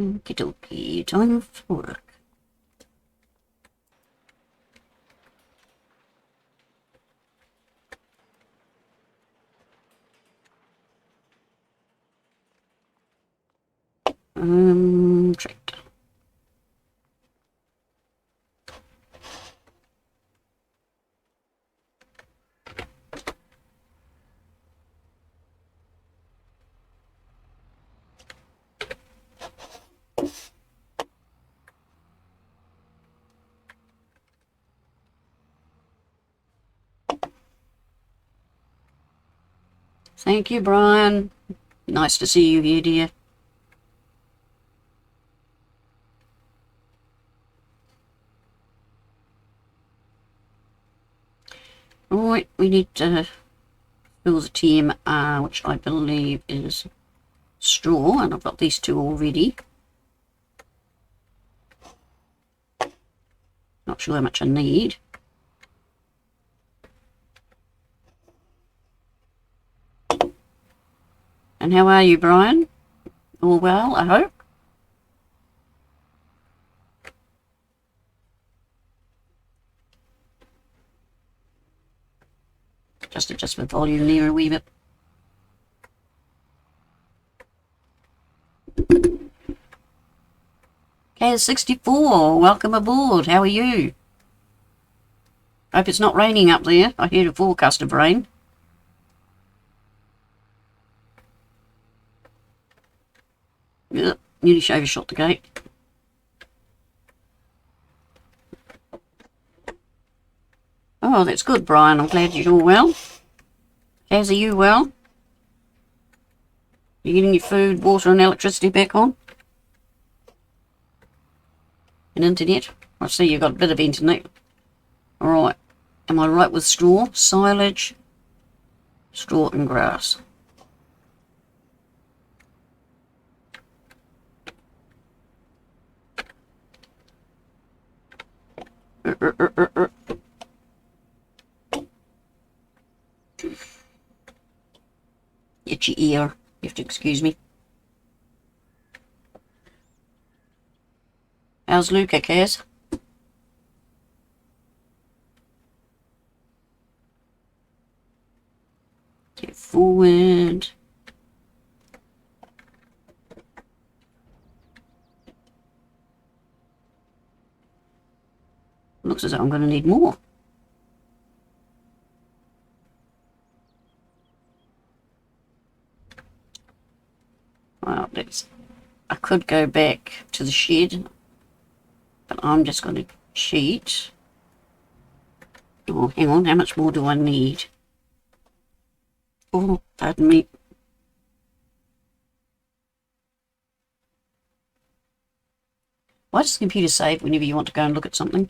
Okie dokie, time for work. Tractor. Thank you, Brian. Nice to see you here, dear. Alright, we need to fill the TMR, which I believe is straw, and I've got these two already. Not sure how much I need. And how are you, Brian? All well, I hope? Just adjust the volume there a wee bit. KS64, welcome aboard. How are you? Hope it's not raining up there. I heard a forecast of rain. Yep, nearly overshot the gate. Oh, that's good, Brian. I'm glad you're all well. Kaz, are you well? You getting your food, water and electricity back on? And internet? I see you've got a bit of internet. Alright. Am I right with straw, silage, straw and grass? Itchy ear. You have to excuse me. How's Luca, Kaz? Get forward. Looks as though I'm going to need more. Well, I could go back to the shed, but I'm just going to cheat. Oh, hang on, how much more do I need? Oh, pardon me. Why does the computer save whenever you want to go and look at something?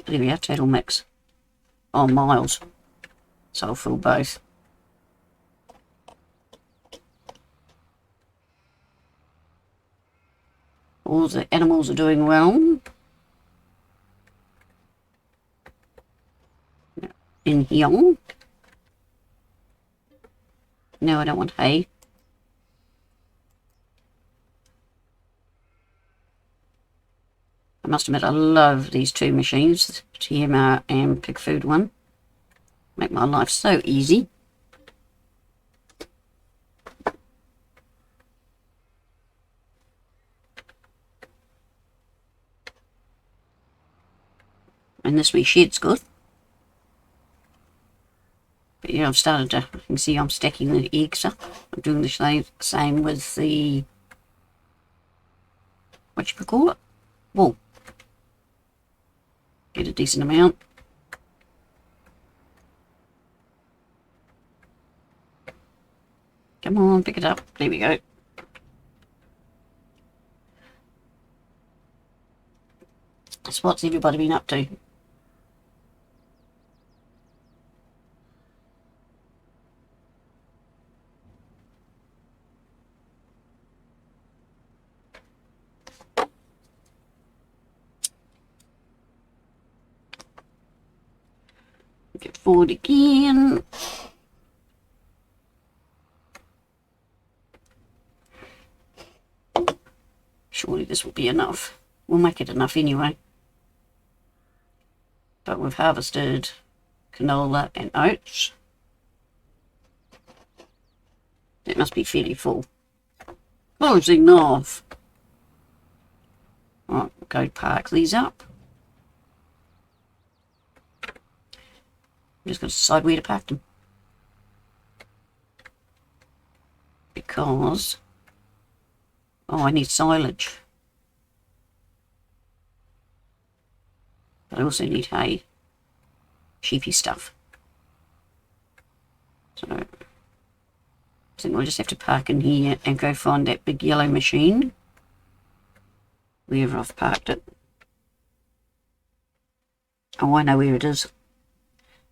There we are, total mix. Oh, miles. So I'll fill both. All the animals are doing well. In here. No, I don't want hay. I must admit, I love these two machines, TMR and Pig Food one. Make my life so easy. And this wee shed's good. But yeah, I've started to, you can see I'm stacking the eggs up. I'm doing the same with the, what you call it? Wool. Get a decent amount. Come on, pick it up. There we go. So what's everybody been up to? Get forward again. Surely this will be enough. We'll make it enough anyway. But we've harvested canola and oats. It must be fairly full. Closing off. Right, we'll go park these up. I'm just going to decide where to park them. Because, I need silage. But I also need hay. Sheepy stuff. So, I think we'll just have to park in here and go find that big yellow machine. Wherever I've parked it. Oh, I know where it is.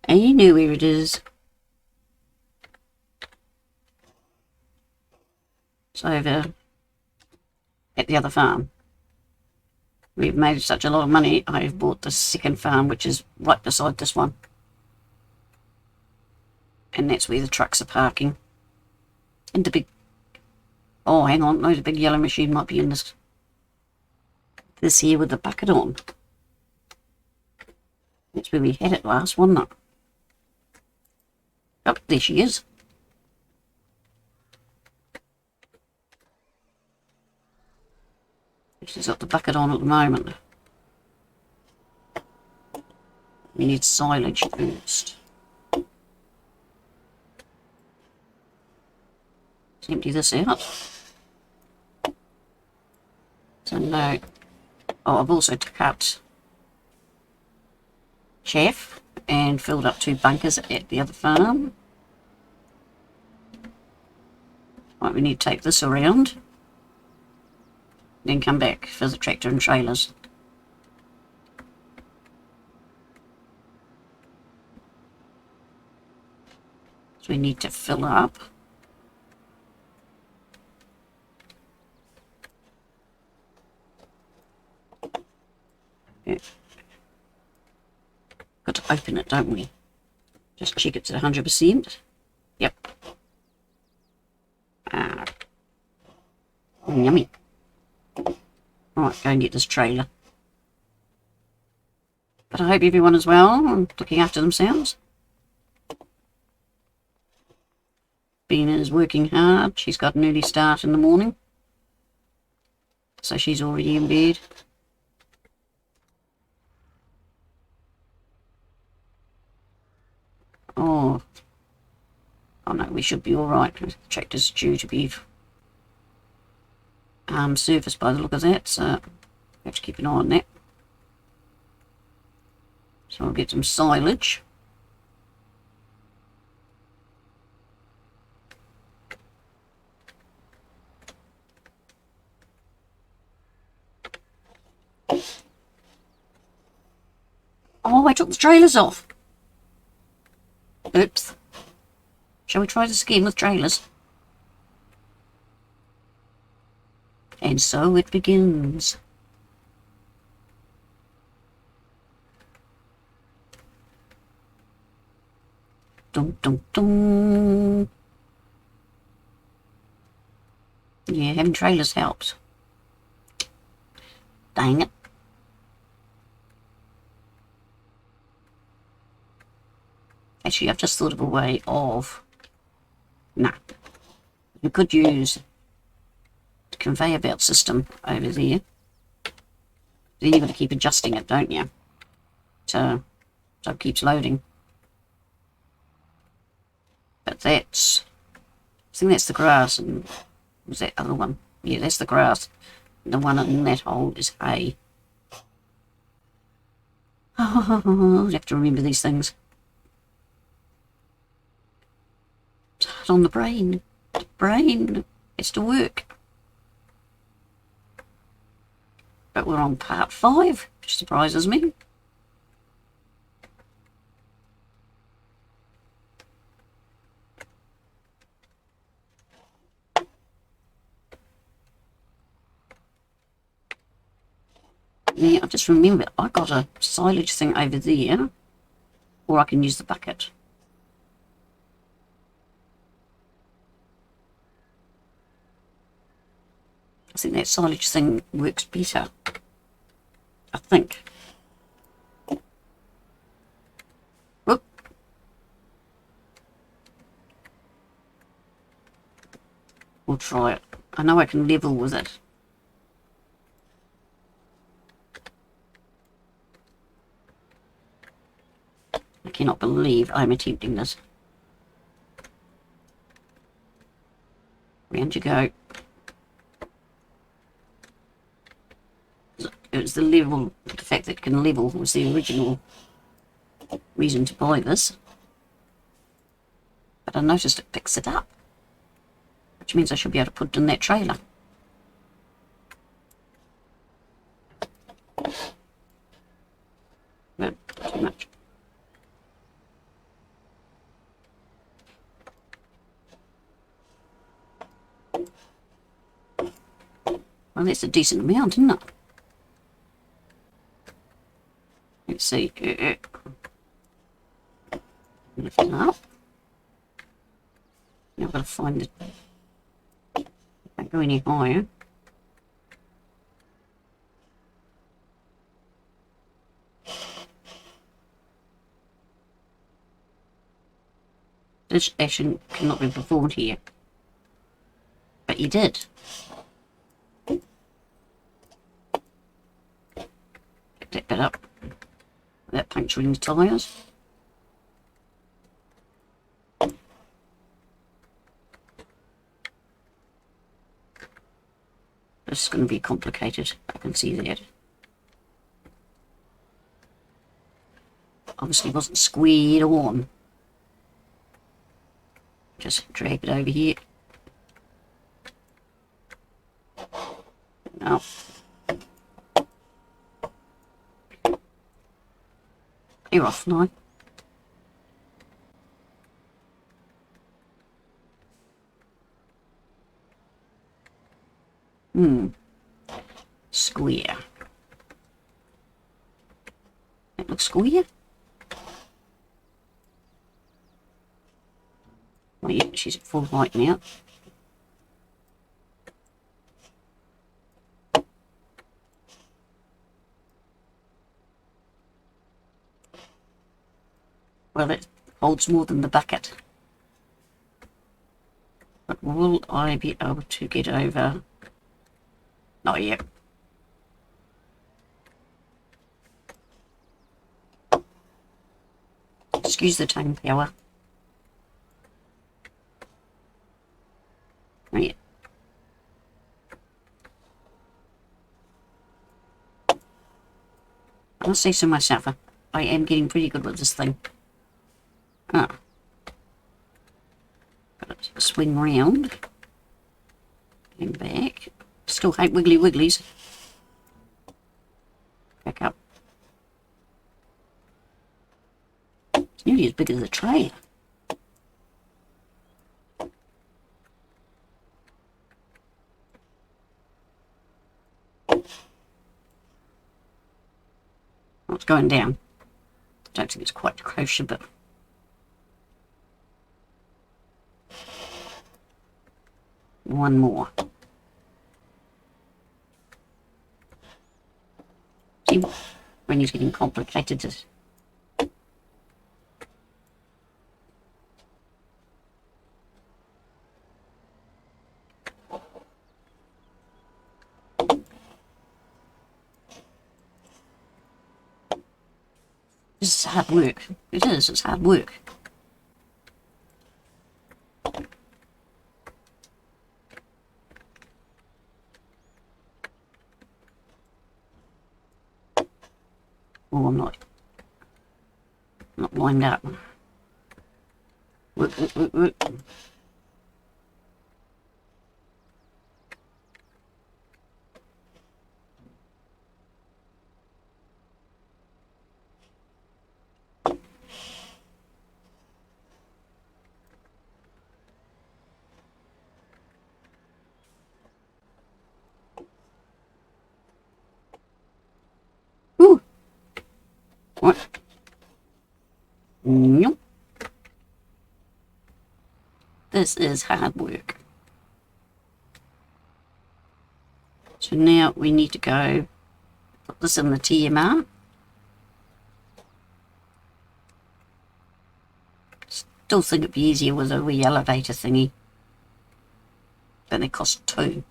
I know where it is. It's over at the other farm. We've made such a lot of money, I've bought the second farm, which is right beside this one. And that's where the trucks are parking. And the big... Oh, hang on. No, the big yellow machine might be in this here with the bucket on. That's where we had it last, wasn't it? Oh, there she is. She's got the bucket on at the moment. We need silage first. Let's empty this out. So no. Oh, I've also cut chaff and filled up 2 bunkers at the other farm. Right, we need to take this around. Then come back for the tractor and trailers. So we need to fill up. Yeah. Got to open it, don't we? Just check it's at 100%. Yep. Yummy. Right, go and get this trailer. But I hope everyone is well and looking after themselves. Bina is working hard. She's got an early start in the morning. So she's already in bed. Oh no, we should be alright. The tractor's due to be serviced by the look of that, so we have to keep an eye on that. So I'll get some silage. Oh, I took the trailers off. Oops. Shall we try this again with trailers? And so it begins. Dum dum dum. Yeah, having trailers helps. Dang it. Actually, I've just thought of a way of... Nah. We could use the conveyor belt system over there. Then you've got to keep adjusting it, don't you? So it keeps loading. But that's... I think that's the grass, and... was that other one? Yeah, that's the grass. The one in that hole is hay. Oh, I have to remember these things. It's hard on the brain. The brain has to work. But we're on part 5, which surprises me. Yeah, I just remembered I got a silage thing over there, or I can use the bucket. I think that silage thing works better. I think. Whoop. We'll try it. I know I can level with it. I cannot believe I'm attempting this. Round you go. It was the level, the fact that it can level was the original reason to buy this. But I noticed it picks it up, which means I should be able to put it in that trailer. But too much. Well, that's a decent amount, isn't it? Let's see. Lift it up. Now I've got to find it. Can't go any higher. This action cannot be performed here. But you did. Pick that bit up without puncturing the tyres. This is going to be complicated. I can see that. Obviously wasn't squared on. Just drag it over here. Now, you're off now. Square. That looks square. Well, yeah, she's at full height now. Well, it holds more than the bucket. But will I be able to get over? Not yet. Excuse the tongue power. Not yet. I'll say so myself. I am getting pretty good with this thing. Ah. Got to swing round. And back. Still hate wiggly wigglies. Back up. It's nearly as big as a tray. Oh, it's going down. I don't think it's quite kosher, but one more. See, when he's getting complicated. This is hard work. It is, it's hard work. Oh, I'm not lined up. Work, work, work, work. Ooh. What? Nope. This is hard work. So now we need to go put this in the TMR. Still think it'd be easier with a wee elevator thingy, but they cost 2.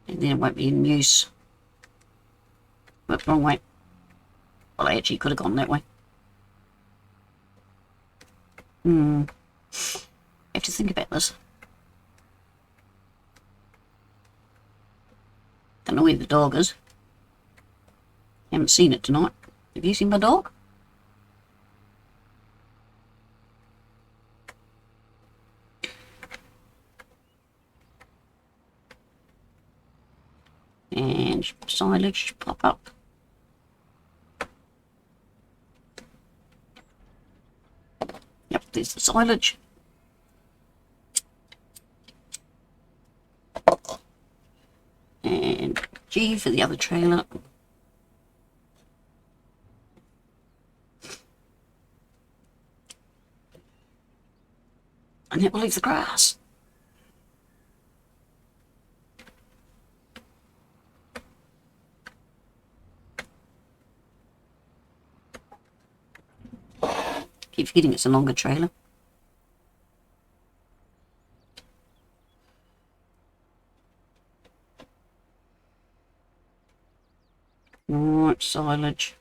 And then it won't be in use. But wrong way. Well, I actually could have gone that way. Have to think about this. Don't know where the dog is. Haven't seen it tonight. Have you seen my dog? And silage pop up. Yep, there's the silage. And G for the other trailer. And that will leave the grass. Keep forgetting it's a longer trailer. Right, silage.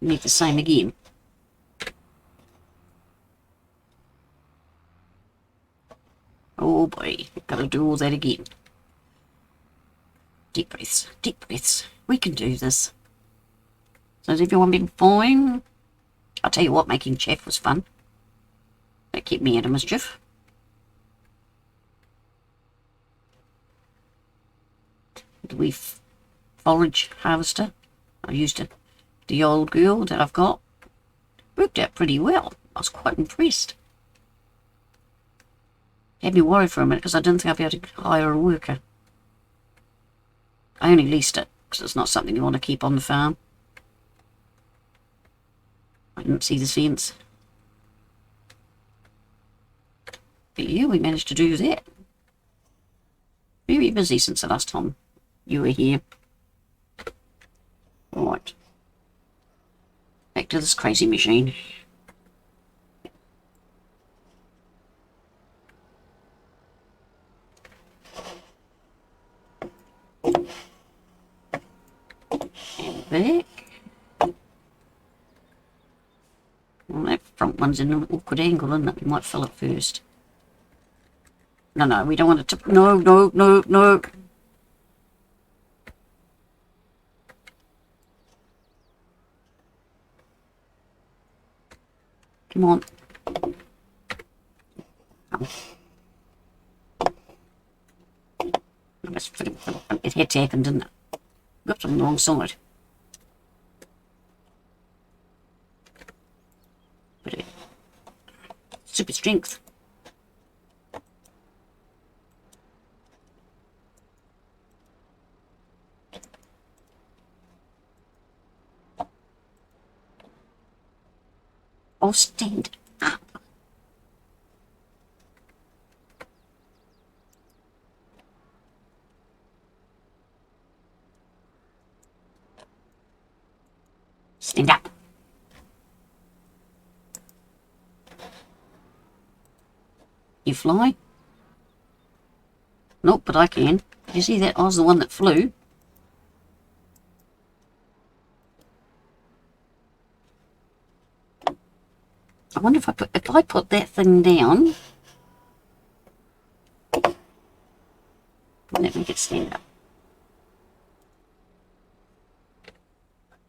Need the same again. Oh boy, gotta do all that again. Deep breaths, deep breaths. We can do this. So has everyone been fine? I'll tell you what, making chaff was fun. That kept me out of mischief. The wee forage harvester. I used it. The old girl that I've got. Worked out pretty well. I was quite impressed. Had me worried for a minute because I didn't think I'd be able to hire a worker. I only leased it because it's not something you want to keep on the farm. I didn't see the sense. But yeah, we managed to do that. Very busy since the last time you were here. Right. Back to this crazy machine. And back. Well, that front one's in an awkward angle, isn't it? We might fill it first. No, we don't want it to... No. Come on. Oh. It had to happen, didn't it? Got it on the wrong side. But super strength. Oh, stand up. Stand up. You fly? Nope, but I can. Did you see that? I was the one that flew. I wonder if I put that thing down, let me get stand up.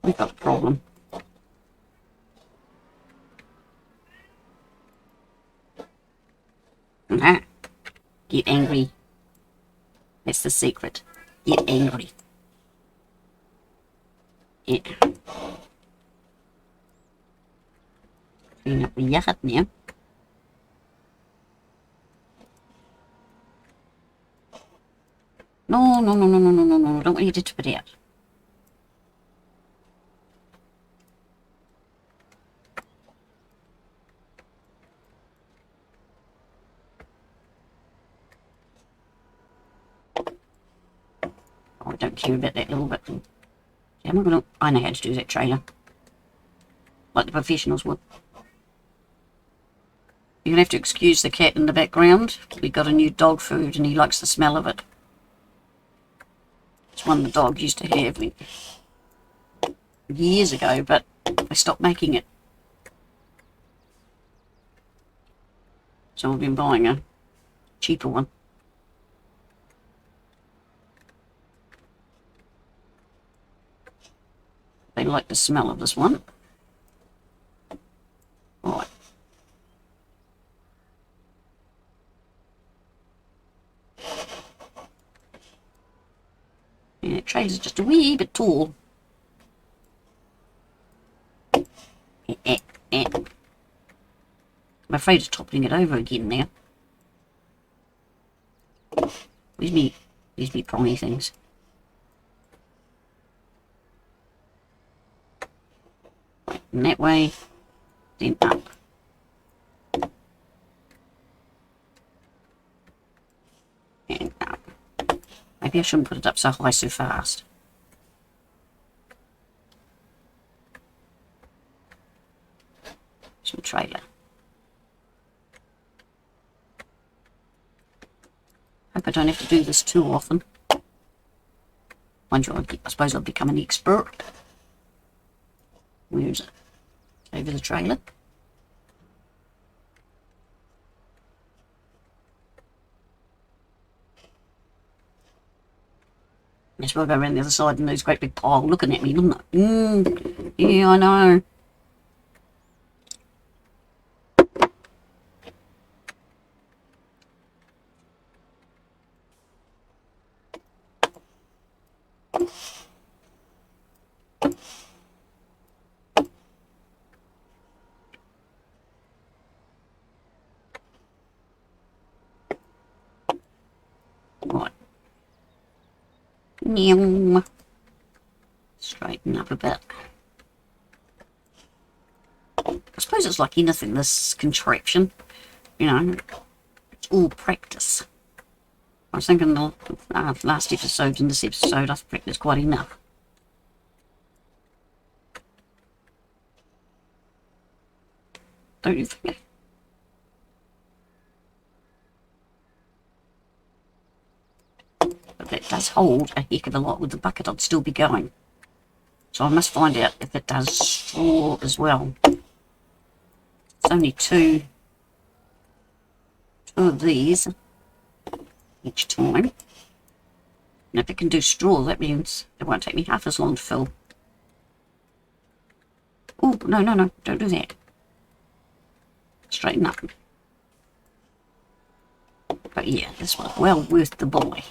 We've got a problem. Get angry. That's the secret. Get angry. Yeah. Clean up the yard now. No. Don't want you to tip it out. don't care about that little bit. Am I gonna? I know how to do that trailer, like the professionals would. You're gonna have to excuse the cat in the background. We got a new dog food, and he likes the smell of it. It's one the dog used to have years ago, but they stopped making it. So we've been buying a cheaper one. They like the smell of this one. Right. And the trailer's just a wee bit tall. I'm afraid of toppling it over again now. Where's me prongy things? And that way, then up. And up. Maybe I shouldn't put it up so high so fast. Some trailer. Hope I don't have to do this too often. Mind you, I suppose I'll become an expert. Where is it? Over the trailer. Yes, we'll go around the other side and there's a great big pile looking at me, doesn't it? Yeah, I know. Right. Meow. Straighten up a bit. I suppose it's like anything, this contraption. You know, it's all practice. I was thinking the last episode and this episode I've practiced quite enough. Don't you think? But that does hold a heck of a lot. With the bucket I'd still be going. So I must find out if it does straw as well. It's only two of these each time. And if it can do straw, that means it won't take me half as long to fill. Oh, no, don't do that. Straighten up. But yeah, this was well worth the buy.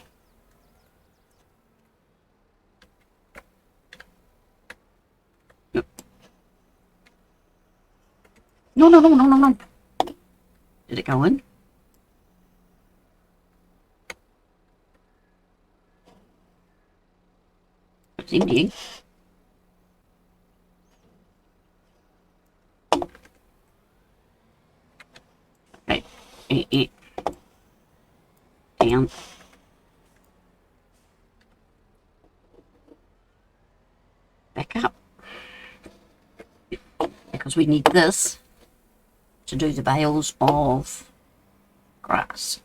No. Did it go in? It's empty. Okay. Down. Back up. Because we need this to do the bales of grass.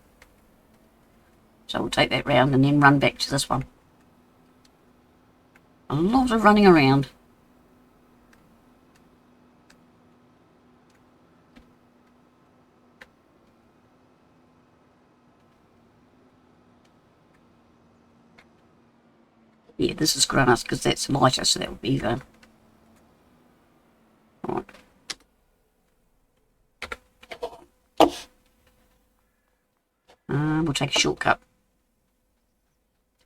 So we'll take that round and then run back to this one. A lot of running around. Yeah, this is grass because that's lighter, so that would be the... Right. We'll take a shortcut.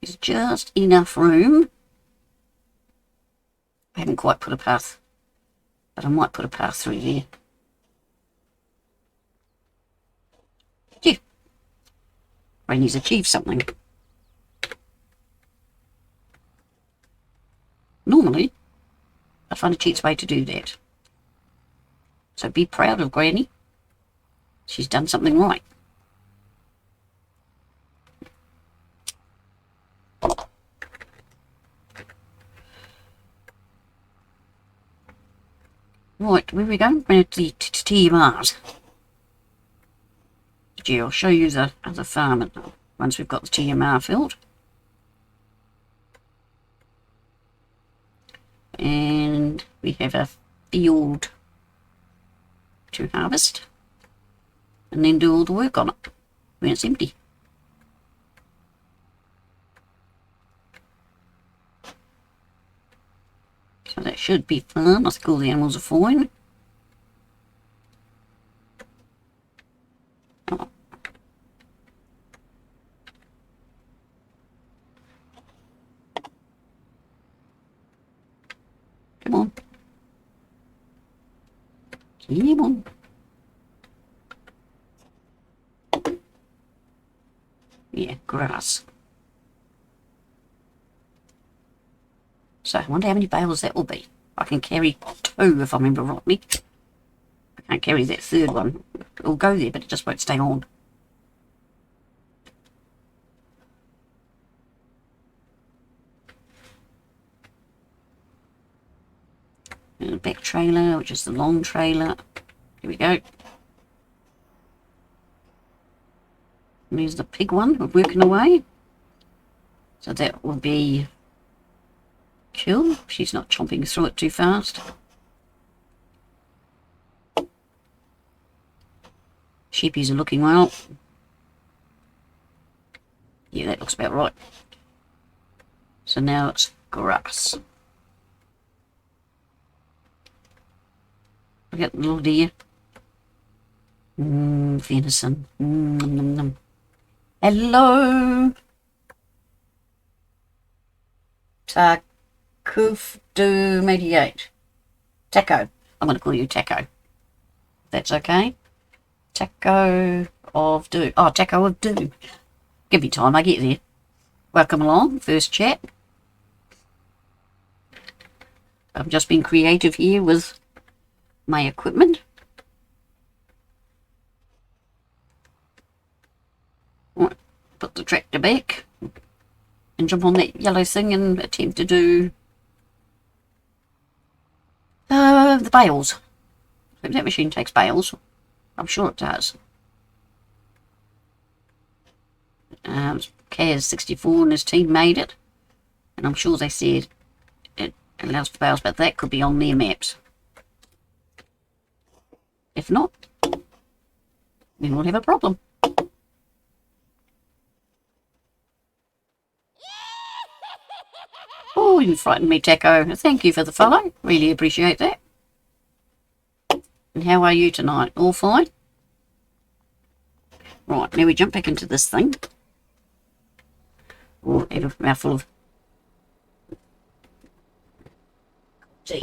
There's just enough room. I haven't quite put a path, but I might put a path through there. Gee, Rainy's achieved something. Normally, I find a cheats way to do that. So be proud of Granny. She's done something right. Right, where we go? We're at the TMRs. Gee, I'll show you the other farm once we've got the TMR filled. And we have a field to harvest and then do all the work on it when it's empty. So that should be fun. I think all the animals are fine. Oh. Come on. Come on. Yeah, grass. So I wonder how many bales that will be. I can carry 2 if I remember rightly. I can't carry that 3rd one. It'll go there, but it just won't stay on. And the back trailer, which is the long trailer. Here we go. And there's the pig one, we're working away. So that will be cool. She's not chomping through it too fast. Sheepies are looking well. Yeah, that looks about right. So now it's grass. Look at the little deer. Venison. Nom, nom, nom. Hello. Takufdo88. Taco. I'm going to call you Taco. That's okay. Taco of Doom. Oh, Taco of Doom. Give me time, I get there. Welcome along, first chat. I've just been creative here with my equipment. Right, put the tractor back and jump on that yellow thing and attempt to do the bales. If that machine takes bales, I'm sure it does. Kaz64 and his team made it, and I'm sure they said it allows for bales, but that could be on their maps. If not, then we'll have a problem. Oh, you frightened me, Taco. Thank you for the follow. Really appreciate that. And how are you tonight? All fine? Right, now we jump back into this thing. Oh, have a mouthful of tea.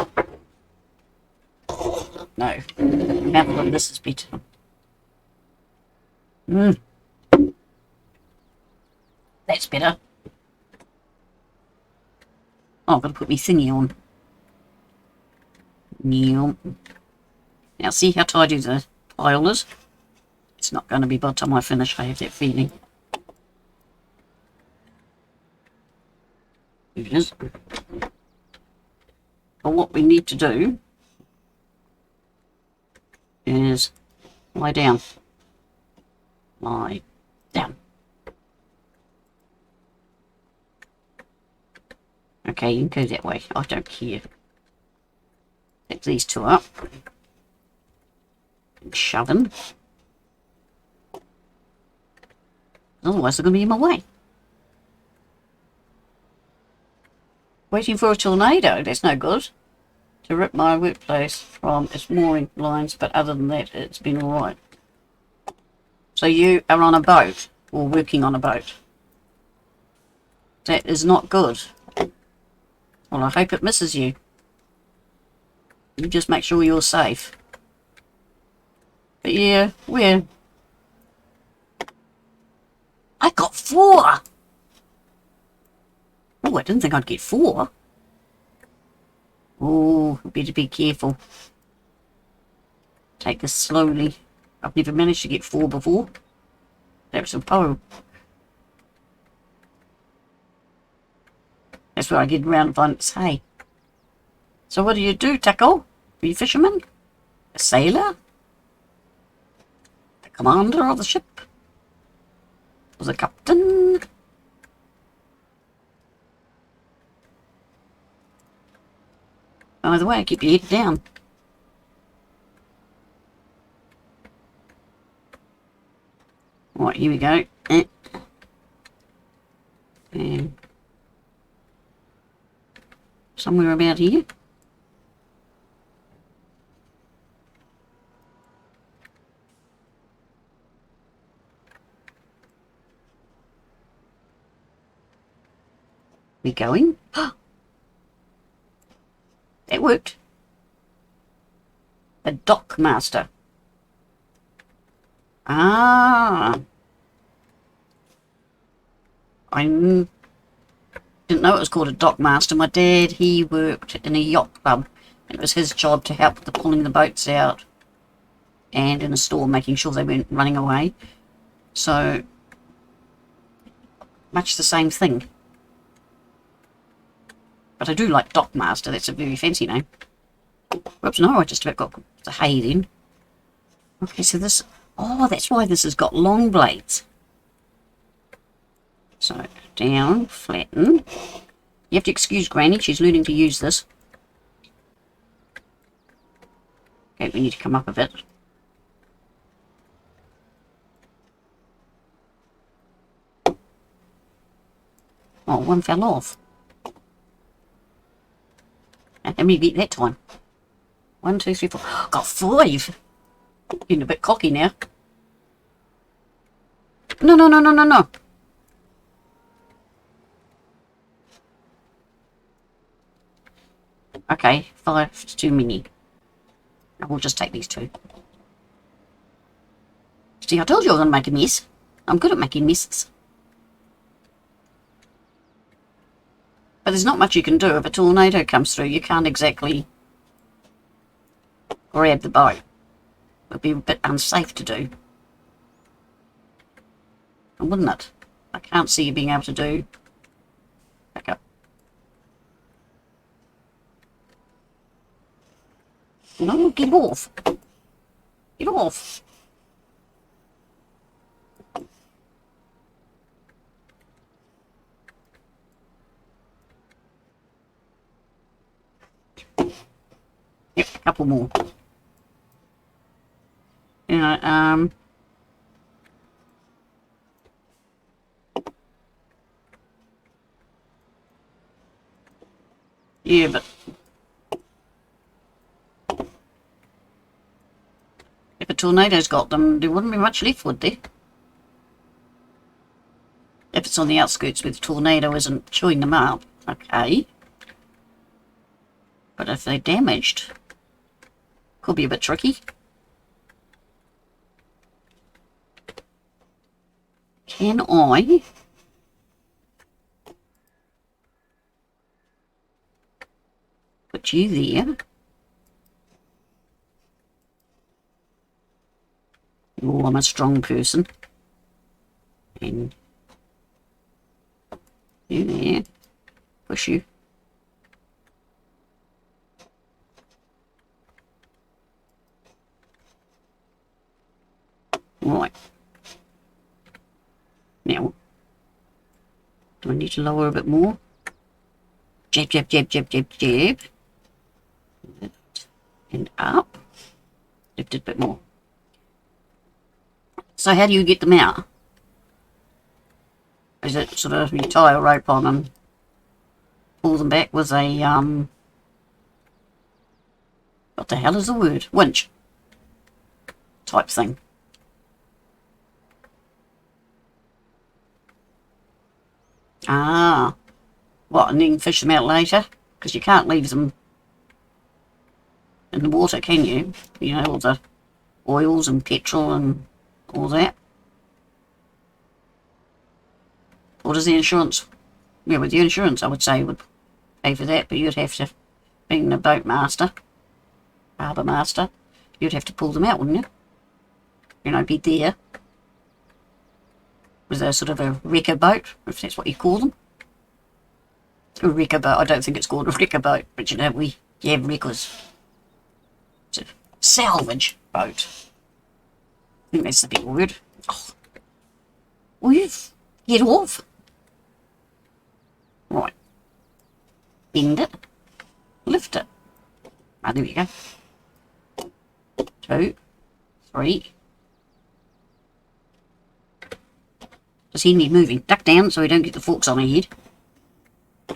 No, a mouthful of this is better. That's better. Oh, I've got to put my thingy on. Now see how tidy the pile is? It's not going to be by the time I finish, I have that feeling. There it is. But what we need to do is lie down. Lie down. Okay, you can go that way. I don't care. Pick these 2 up. And shove them. Otherwise they're going to be in my way. Waiting for a tornado. That's no good. To rip my workplace from its mooring lines, but other than that, it's been alright. So you are on a boat, or working on a boat. That is not good. Well, I hope it misses you. You just make sure you're safe. But yeah, where? I got 4! Oh, I didn't think I'd get 4. Oh, better be careful. Take this slowly. I've never managed to get 4 before. That's a pole. That's where I get around and find it's hay. So what do you do, Tackle? Are you a fisherman? A sailor? The commander of the ship? Or the captain? Either way, keep your head down. Right, here we go. And somewhere about here. We going? That worked. A dock master. Ah. I didn't know it was called a dock master. My dad, he worked in a yacht club, and it was his job to help with pulling the boats out and in a store, making sure they weren't running away. So, much the same thing. But I do like dock master. That's a very fancy name. Whoops, no, I just about got the hay then. Okay, so this... Oh, that's why this has got long blades. So, down, flatten. You have to excuse Granny, she's learning to use this. Okay, we need to come up a bit. Oh, one fell off. How many beat that time? 1, 2, 3, 4. Got 5! Getting a bit cocky now. No, no, no, no, no, no. Okay, 5 is too many. We'll just take these 2. See, I told you I was going to make a mess. I'm good at making messes. But there's not much you can do. If a tornado comes through, you can't exactly grab the boat. It would be a bit unsafe to do. Wouldn't it? I can't see you being able to do. Back up. No, get off. Get off. Yep, a couple more. Yeah, yeah, but if a tornado's got them, there wouldn't be much left, would there? If it's on the outskirts where the tornado isn't chewing them up, okay. But if they're damaged, could be a bit tricky. Can I put you there? Oh, I'm a strong person. And you there. Push you. Right. Now, do I need to lower a bit more? Jab, jab, jab, jab, jab, jab. Lift and up. Lift it a bit more. So how do you get them out? Is it sort of you tie a rope on and pull them back with a, what the hell is the word? Winch type thing. Ah, what, and then fish them out later? Because you can't leave them in the water, can you? You know, all the oils and petrol and all that. Or does the insurance, yeah, with the insurance I would say would pay for that, but you'd have to, being the boat master, harbour master, you'd have to pull them out, wouldn't you? You know, be there. Was there sort of a wrecker boat, if that's what you call them? A wrecker boat. I don't think it's called a wrecker boat, but you know, you have wreckers. It's a salvage boat. I think that's the big word. Oh. Will you get off? Right. Bend it. Lift it. Ah, there we go. 2, 3. Does he need moving? Duck down so we don't get the forks on our head.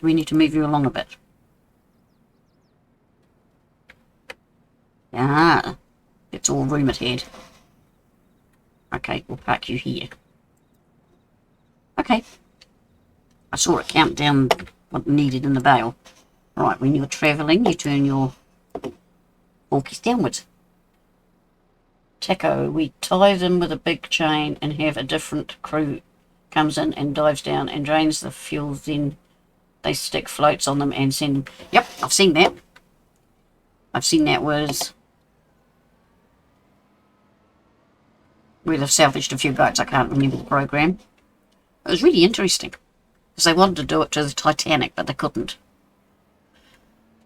We need to move you along a bit. Ah, it's all room at head. Okay, we'll park you here. Okay. I saw it count down what needed in the bale. Right, when you're travelling, you turn your forkies downwards. Taco, we tie them with a big chain and have a different crew comes in and dives down and drains the fuel, then they stick floats on them and send them. Yep, I've seen that. I've seen that was where they've salvaged a few boats. I can't remember the program. It was really interesting because they wanted to do it to the Titanic, but they couldn't.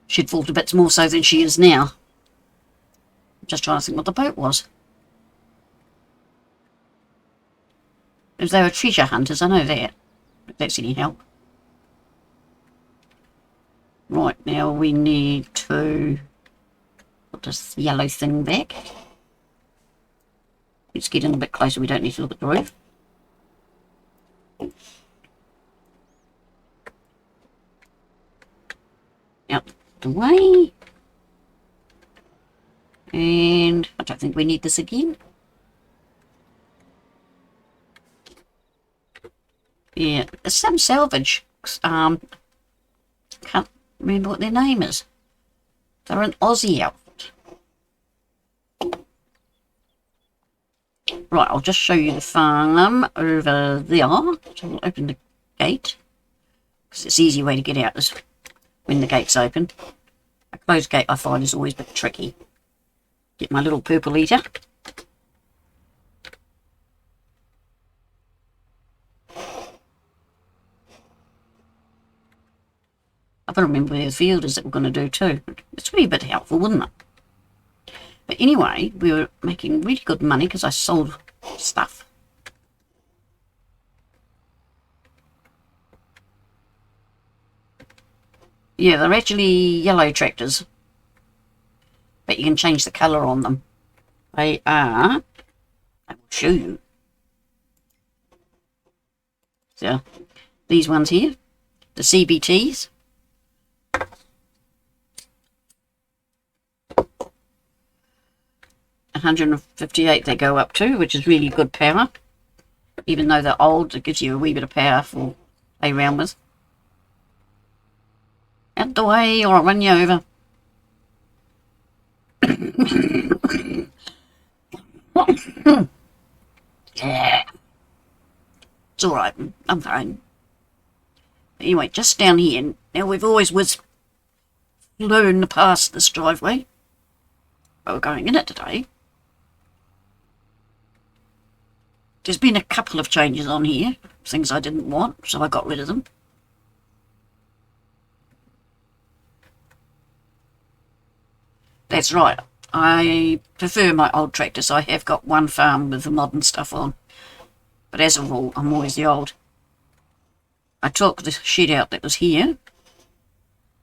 She'd fall to bits more so than she is now. I'm just trying to think what the boat was. If they were treasure hunters, I know that. If that's any help. Right, now we need to put this yellow thing back. Let's get in a bit closer, we don't need to look at the roof. Out the way. And I don't think we need this again. Yeah, there's some salvage. Can't remember what their name is. They're an Aussie outfit. Right, I'll just show you the farm over there. So we'll open the gate. Because it's the easy way to get out is when the gate's open. A closed gate I find is always a bit tricky. Get my little purple eater. I've got to remember where the field is that we're going to do too. It's really a bit helpful, wouldn't it? But anyway, we were making really good money because I sold stuff. Yeah, they're actually yellow tractors. But you can change the colour on them. They are... I will show you. So, these ones here. The CBTs. 158 they go up to, which is really good power. Even though they're old, it gives you a wee bit of power for play around with. Out the way or I'll run you over. Yeah. It's alright, I'm fine. But anyway, just down here. Now we've always flown past this driveway. But we're going in it today. There's been a couple of changes on here, things I didn't want, so I got rid of them. That's right, I prefer my old tractor, so I have got one farm with the modern stuff on. But as a rule, I'm always the old. I took the shed out that was here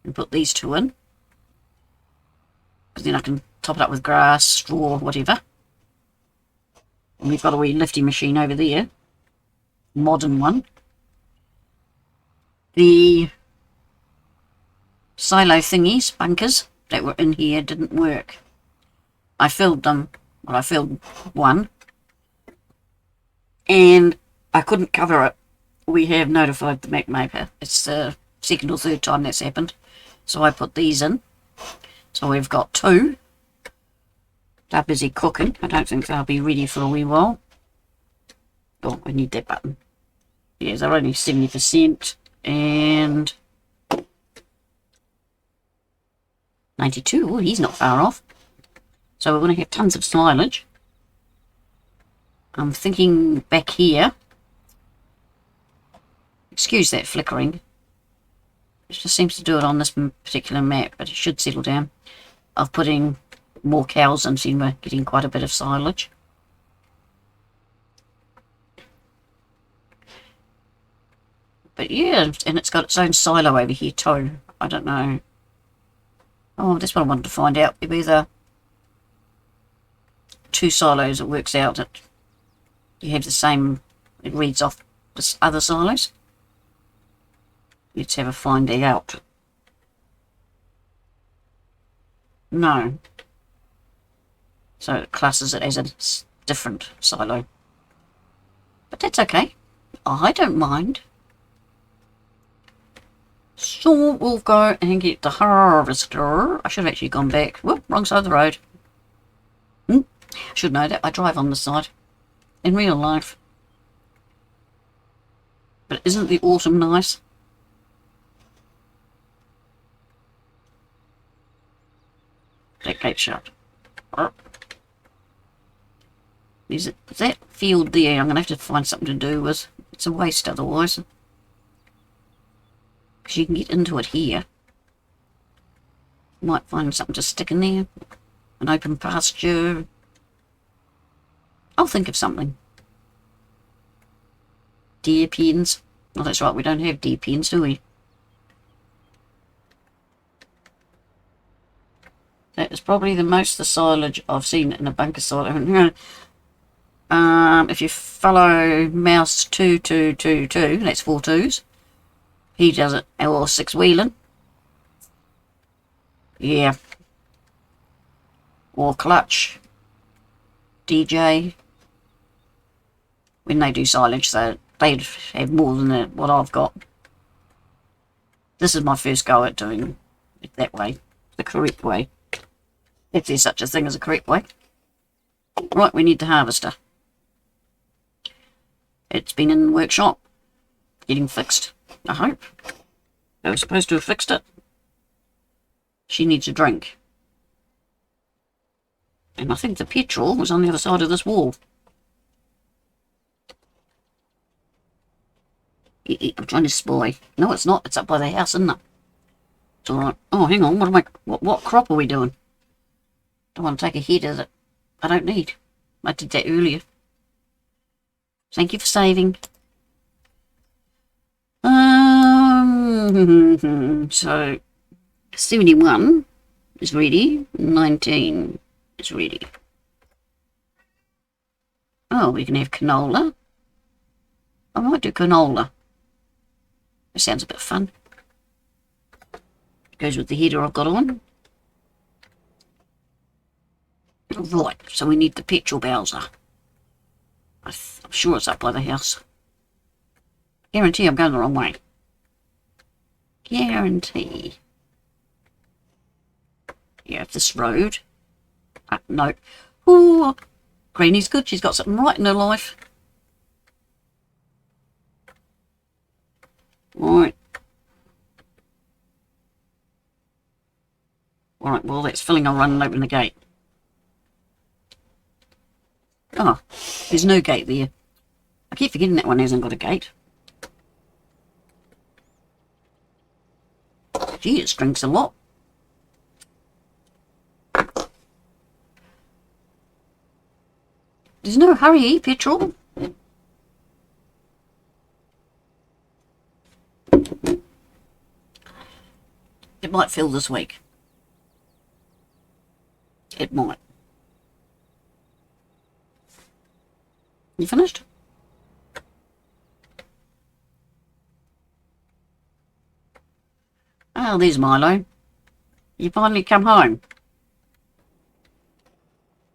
and put these two in. Because then I can top it up with grass, straw, whatever. And we've got a wee lifting machine over there. Modern one. The silo thingies, bunkers, that were in here didn't work. I filled them. Well, I filled one. And I couldn't cover it. We have notified the Mac maker. It's the second or third time that's happened. So I put these in. So we've got two. They're busy cooking. I don't think they'll be ready for a wee while. Oh, we need that button. Yeah, they're only 70% and 92. Oh, he's not far off. So we're going to have tons of silage. I'm thinking back here. Excuse that flickering. It just seems to do it on this particular map, but it should settle down. Of putting more cows and seen we're getting quite a bit of silage. But yeah, and it's got its own silo over here too. I don't know. Oh, that's what I wanted to find out. If either 2 silos, it works out that you have the same, it reads off the other silos. Let's have a find out. No. So it classes it as a different silo. But that's okay. I don't mind. So we'll go and get the harvester. I should have actually gone back. Whoop, wrong side of the road. Should know that. I drive on this side. In real life. But isn't the autumn nice? That gate's shut. Is that field there? I'm going to have to find something to do with. It's a waste otherwise. Because you can get into it here. Might find something to stick in there. An open pasture. I'll think of something. Deer pens. Oh, that's right, we don't have deer pens, do we? That is probably the most the silage I've seen in a bunker silo. If you follow mouse 2222, that's 4 2s. He does it, or 6 wheeling. Yeah. Or clutch. DJ. When they do silage, so they'd have more than what I've got. This is my first go at doing it that way, the correct way. If there's such a thing as a correct way. Right, we need the harvester. It's been in the workshop, getting fixed, I hope. They were supposed to have fixed it. She needs a drink. And I think the petrol was on the other side of this wall. I'm trying to spy. No, it's not. It's up by the house, isn't it? It's alright. Oh, hang on. What crop are we doing? Don't want to take a header that I don't need. I did that earlier. Thank you for saving. So 71 is ready. 19 is ready. Oh, we can have canola. I might do canola. That sounds a bit fun. Goes with the heater I've got on. Right, so we need the petrol bowser. I'm sure it's up by the house. Guarantee I'm going the wrong way. Guarantee. Yeah, this road. No. Ooh, Granny's good. She's got something right in her life. Right. Alright, well, that's filling. I'll run and open the gate. Oh, there's no gate there. I keep forgetting that one hasn't got a gate. Gee, it drinks a lot. There's no hurry, petrol. It might fill this week. It might. You finished? Oh, there's Milo. You finally come home.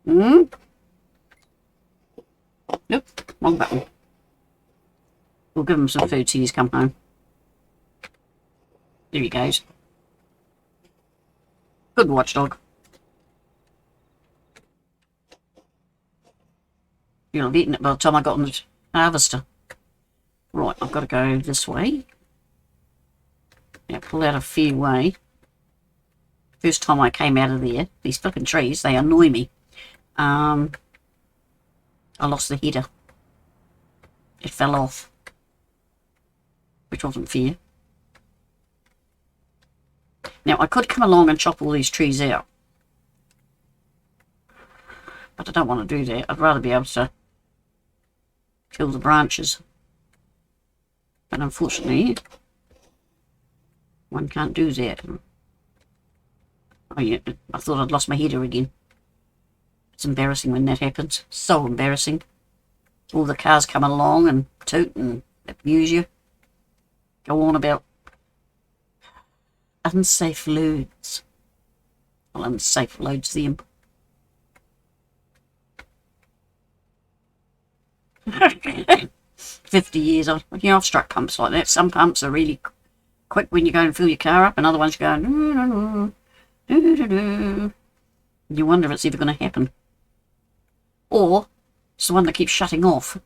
Hmm? Nope, wrong button. We'll give him some food till he's come home. There he goes. Good watchdog. You'll have eaten it by the time I got on the harvester. Right, I've got to go this way. Yeah, pull out a fair way. First time I came out of there, these flipping trees, they annoy me. I lost the header. It fell off. Which wasn't fair. Now, I could come along and chop all these trees out. But I don't want to do that. I'd rather be able to kill the branches. But unfortunately, one can't do that. Oh yeah, I thought I'd lost my header again. It's embarrassing when that happens. So embarrassing. All the cars come along and toot and abuse you. Go on about unsafe loads. Well, unsafe loads them. 50 years, I've struck pumps like that. Some pumps are really quick when you go and fill your car up, and other ones you're going, you wonder if it's ever going to happen. Or it's the one that keeps shutting off.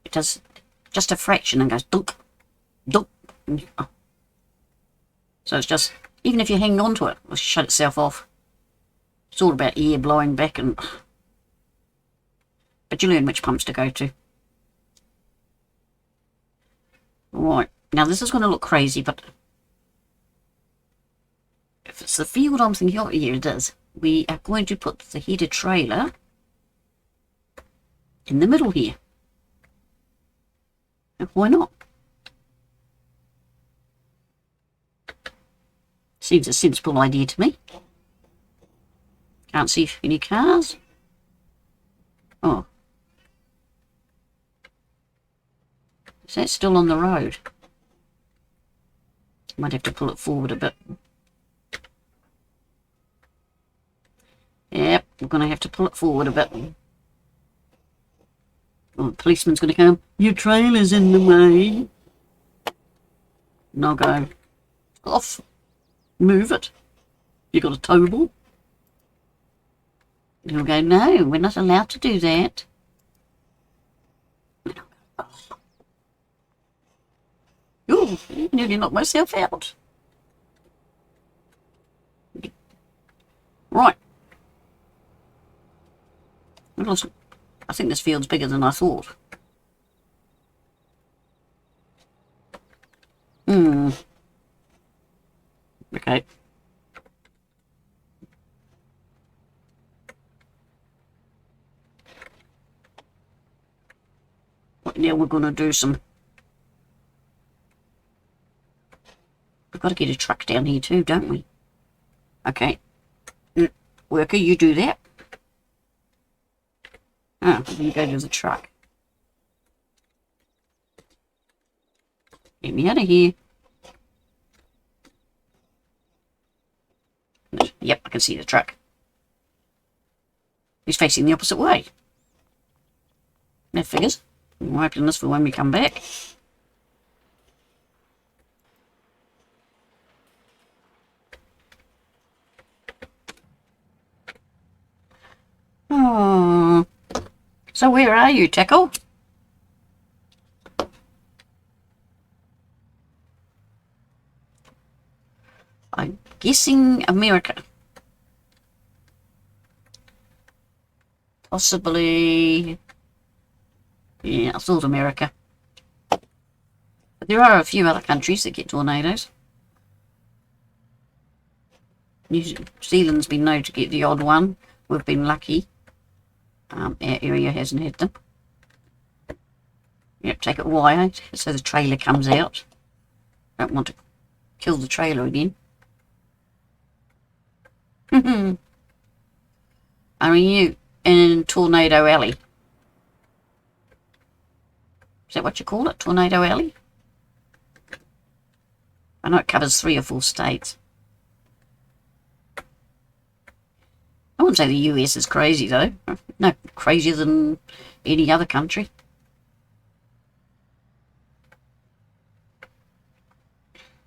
It does just a fraction and goes dunk, dunk. So it's just, even if you hang on to it, it'll shut itself off. It's all about air blowing back and... But you learn which pumps to go to. Right, now this is going to look crazy, but if it's the field I'm thinking of, here it is. We are going to put the header trailer in the middle here. And why not? Seems a sensible idea to me. Can't see any cars. Oh. Is that still on the road? Might have to pull it forward a bit. Yep, we're going to have to pull it forward a bit. Oh, the policeman's going to come. Your trailer's in the way. And I'll go, off. Move it. You got a towable? And he'll go, no, we're not allowed to do that. Oh, nearly knocked myself out. Right. I think this field's bigger than I thought. Okay. Now we're going to do some... We've got to get a truck down here too, don't we? Okay. Worker, you do that. Ah, then you go to the truck. Get me out of here. Yep, I can see the truck. He's facing the opposite way. That figures. We'll open this for when we come back. Oh. So where are you, Tackle? I'm guessing America. Possibly... Yeah, I thought America. But there are a few other countries that get tornadoes. New Zealand's been known to get the odd one. We've been lucky. Our area hasn't had them. Yep, take it wire so the trailer comes out. Don't want to kill the trailer again. Are you in Tornado Alley? Is that what you call it? Tornado Alley? I know it covers 3 or 4 states. I wouldn't say the US is crazy though. No, crazier than any other country.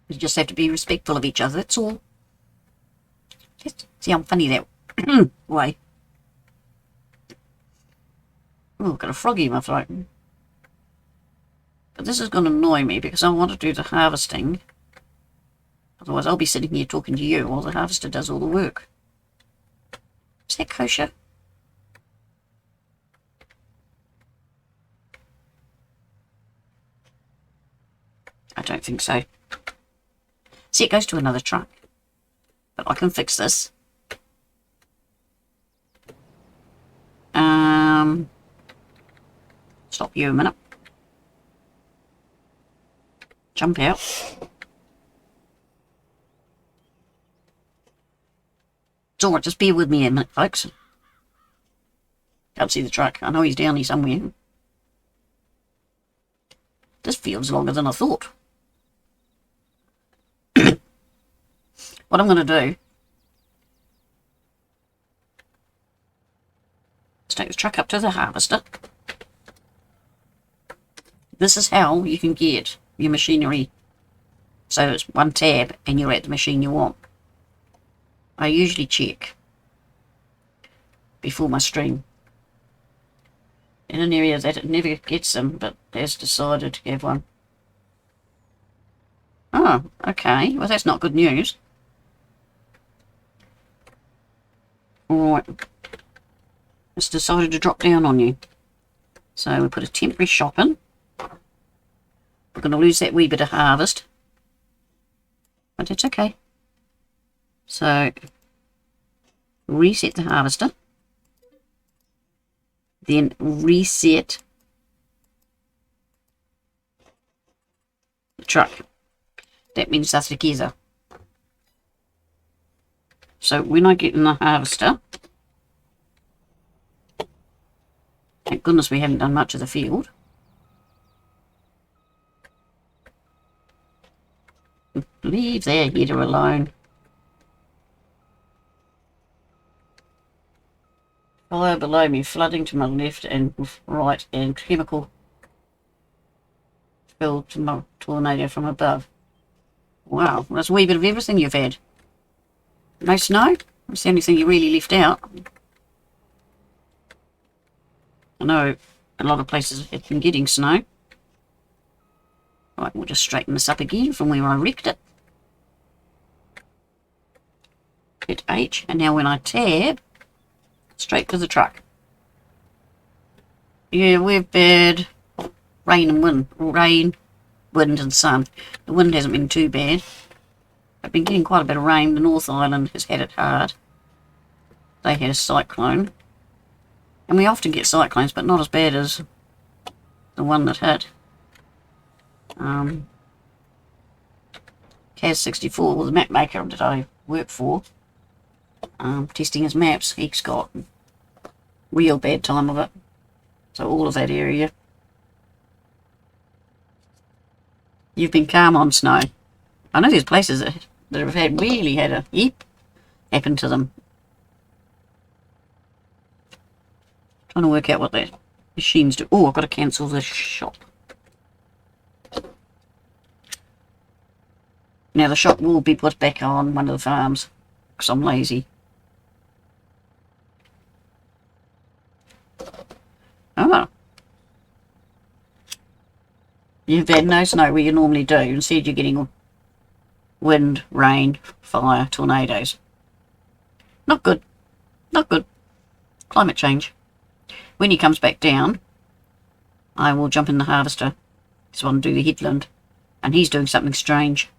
You just have to be respectful of each other, that's all. Just see how funny that way. Oh, I've got a frog in my throat. But this is going to annoy me because I want to do the harvesting. Otherwise I'll be sitting here talking to you while the harvester does all the work. Is that kosher? I don't think so. See, it goes to another truck. But I can fix this. Stop you a minute. Jump out. It's alright, just bear with me a minute, folks. Can't see the truck. I know he's down here somewhere. This field's longer than I thought. What I'm going to do is take the truck up to the harvester. This is how you can get your machinery. So it's one tab and you're at the machine you want. I usually check before my stream. In an area that it never gets them, but has decided to have one. Oh, okay. Well, that's not good news. Alright. It's decided to drop down on you. So we put a temporary shop in. We're going to lose that wee bit of harvest. But it's okay. So, reset the harvester. Then reset the truck. That means that's together. So when I get in the harvester, thank goodness we haven't done much of the field. Leave their header alone. Fire below me, flooding to my left and right, and chemical filled to my tornado from above. Wow, that's a wee bit of everything you've had. No snow? That's the only thing you really left out. I know a lot of places have been getting snow. Right, we'll just straighten this up again from where I wrecked it. Hit H, and now when I tab, straight to the truck. Yeah, we've had rain and wind. Rain, wind and sun. The wind hasn't been too bad. I've been getting quite a bit of rain. The North Island has had it hard. They had a cyclone. And we often get cyclones, but not as bad as the one that hit. Kaz64, the map maker that I work for, testing his maps, he's got real bad time of it. So all of that area. You've been calm on snow. I know there's places that have really had a heap happen to them. Trying to work out what that machines do. Oh, I've got to cancel the shop. Now the shop will be put back on one of the farms because I'm lazy. Oh. You've had no snow where you normally do. Instead you're getting wind, rain, fire, tornadoes. Not good. Not good. Climate change. When he comes back down, I will jump in the harvester. So I can do the headland. And he's doing something strange.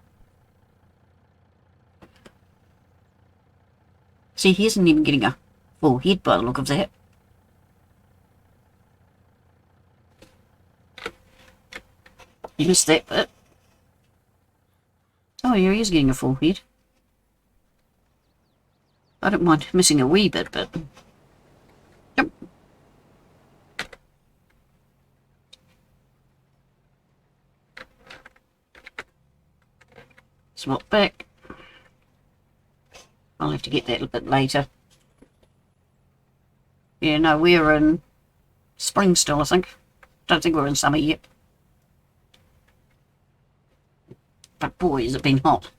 See, he isn't even getting a full head by the look of that. You missed that bit. Oh, here he is getting a full head. I don't mind missing a wee bit, but... Yep. Swap back. I'll have to get that a bit later. Yeah, no, we're in spring still, I think. Don't think we're in summer yet. But boy, has it been hot.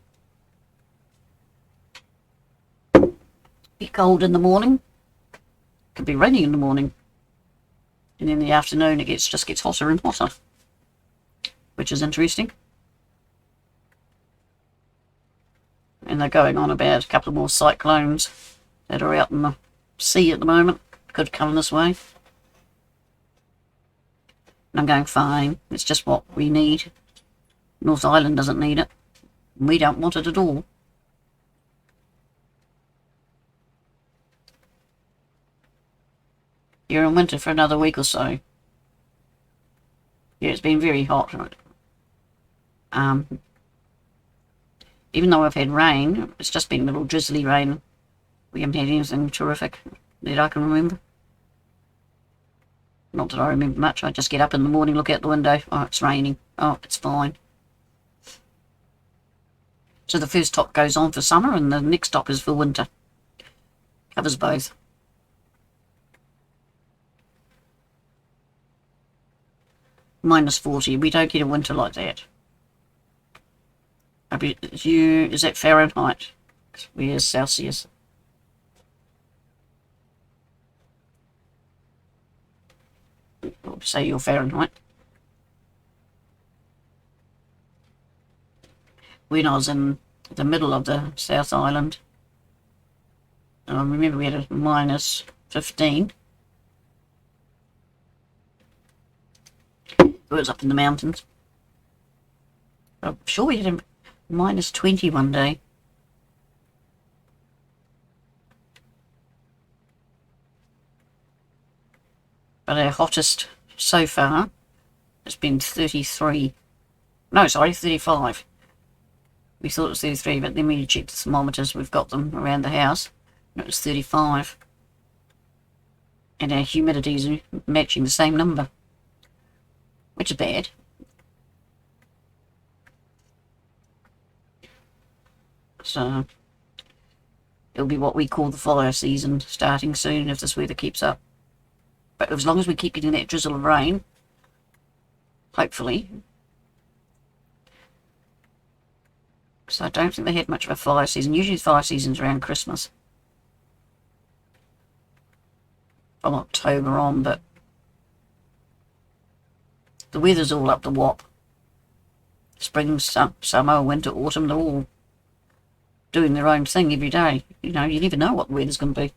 Be cold in the morning. Could be raining in the morning. And in the afternoon it just gets hotter and hotter. Which is interesting. And they're going on about a couple of more cyclones that are out in the sea at the moment. Could come this way. And I'm going, fine. It's just what we need. North Island doesn't need it. We don't want it at all. You're in winter for another week or so. Yeah, it's been very hot. Even though I've had rain, it's just been a little drizzly rain. We haven't had anything terrific that I can remember. Not that I remember much. I just get up in the morning, look out the window. Oh, it's raining. Oh, it's fine. So the first top goes on for summer and the next top is for winter. Covers both. -40. We don't get a winter like that. Is that Fahrenheit? Where's Celsius? Say your Fahrenheit. When I was in the middle of the South Island, I remember we had a -15. It was up in the mountains. I'm sure we had a -20 one day. But our hottest so far has been 33. No, sorry, 35. We thought it was 33, but then we checked the thermometers. We've got them around the house. And it was 35. And our humidity is matching the same number, which is bad. So it'll be what we call the fire season starting soon if this weather keeps up. But as long as we keep getting that drizzle of rain, hopefully. So I don't think they had much of a fire season. Usually the fire season's around Christmas. From October on, but the weather's all up the wop. Spring, summer, winter, autumn, they're all doing their own thing every day. You know, you never know what the weather's going to be.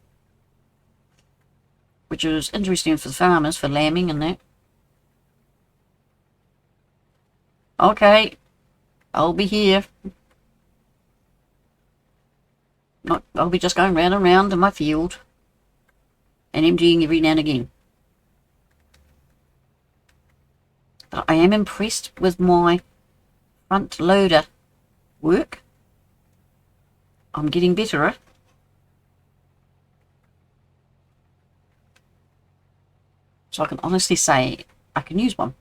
Which is interesting for the farmers, for lambing and that. Okay, I'll be here. I'll be just going round and round in my field and emptying every now and again. But I am impressed with my front loader work. I'm getting better at it. So I can honestly say I can use one.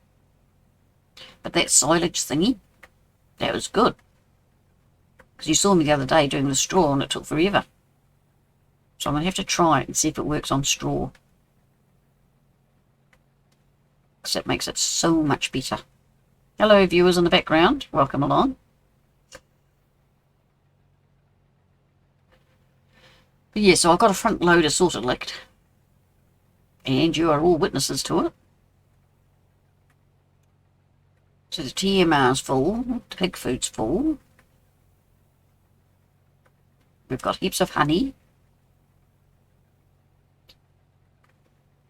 But that silage thingy, that was good. Because you saw me the other day doing the straw and it took forever. So I'm going to have to try it and see if it works on straw. Because that makes it so much better. Hello viewers in the background, welcome along. But yeah, so I've got a front loader sort of licked. And you are all witnesses to it. So the TMR's full, the pig food's full. We've got heaps of honey.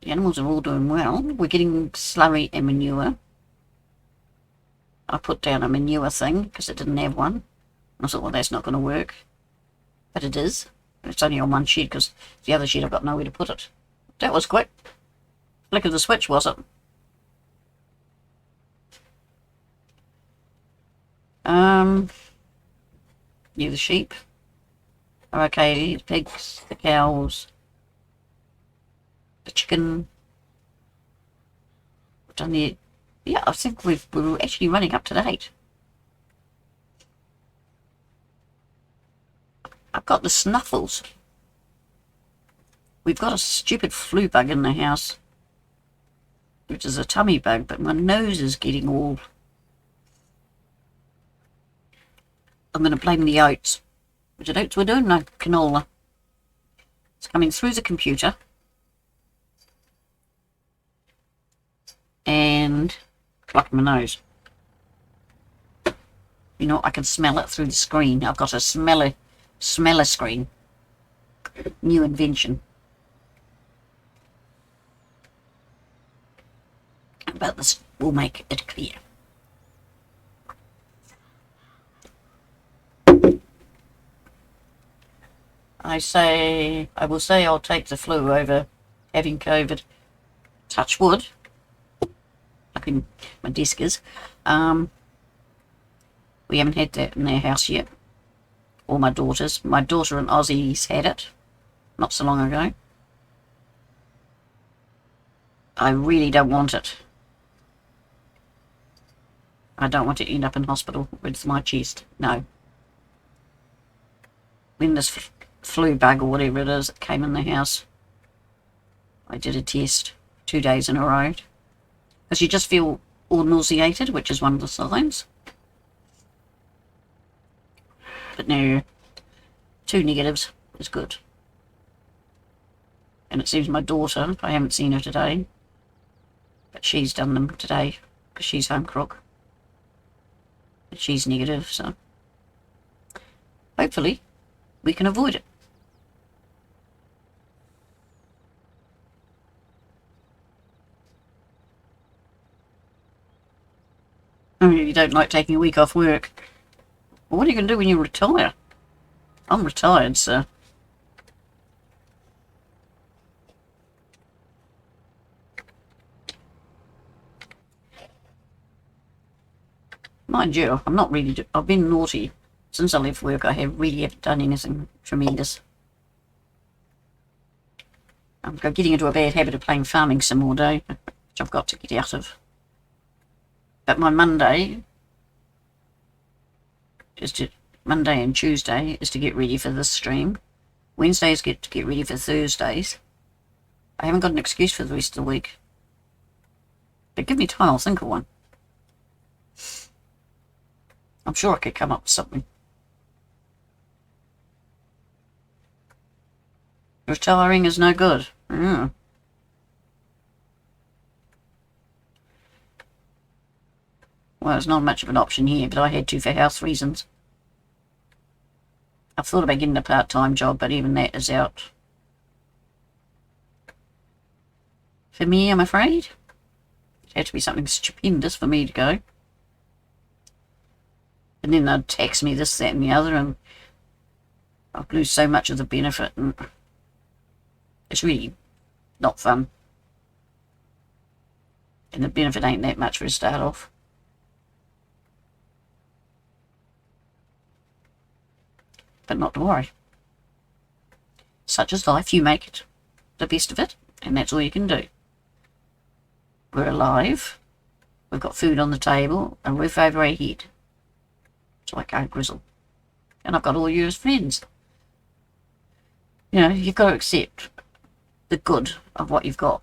The animals are all doing well. We're getting slurry and manure. I put down a manure thing because it didn't have one. I thought, well, that's not going to work. But it is. It's only on one shed because the other shed I've got nowhere to put it. That was quick. Flick of the switch, was it? Yeah, the sheep are okay. The pigs, the cows, the chicken. We've done the... Yeah, I think we're actually running up to date. I've got the snuffles. We've got a stupid flu bug in the house, which is a tummy bug, but my nose is getting all... I'm going to blame the oats. Which oats we're doing? No, canola. It's coming through the computer. And plucking my nose. You know, I can smell it through the screen. I've got a smeller screen. New invention. But this will make it clear. I will say I'll take the flu over having COVID. Touch wood. I up in my desk is. We haven't had that in their house yet. Or my daughters. My daughter and Aussie's had it not so long ago. I really don't want it. I don't want to end up in hospital with my chest. No. When this flu bug or whatever it is that came in the house, I did a test 2 days in a row. Because you just feel all nauseated, which is one of the signs. But no, 2 negatives is good. And it seems my daughter, I haven't seen her today, but she's done them today because she's home crook. She's negative, so hopefully we can avoid it. I mean, you don't like taking a week off work. Well, what are you going to do when you retire? I'm retired, so. Mind you, I'm not really. I've been naughty since I left work. I really haven't done anything tremendous. I'm getting into a bad habit of playing Farming Sim all day, which I've got to get out of. But my Monday and Tuesday is to get ready for this stream. Wednesdays to get ready for Thursdays. I haven't got an excuse for the rest of the week. But give me time, I'll think of one. I'm sure I could come up with something. Retiring is no good. Well, it's not much of an option here, but I had to for health reasons. I've thought about getting a part-time job, but even that is out. For me, I'm afraid. It had to be something stupendous for me to go. And then they'd tax me this, that and the other, and I'd lose so much of the benefit, and it's really not fun. And the benefit ain't that much for a start off. But not to worry. Such is life, you make it the best of it, and that's all you can do. We're alive, we've got food on the table, a roof over our head. So I can't grizzle. And I've got all you as friends. You know, you've got to accept the good of what you've got.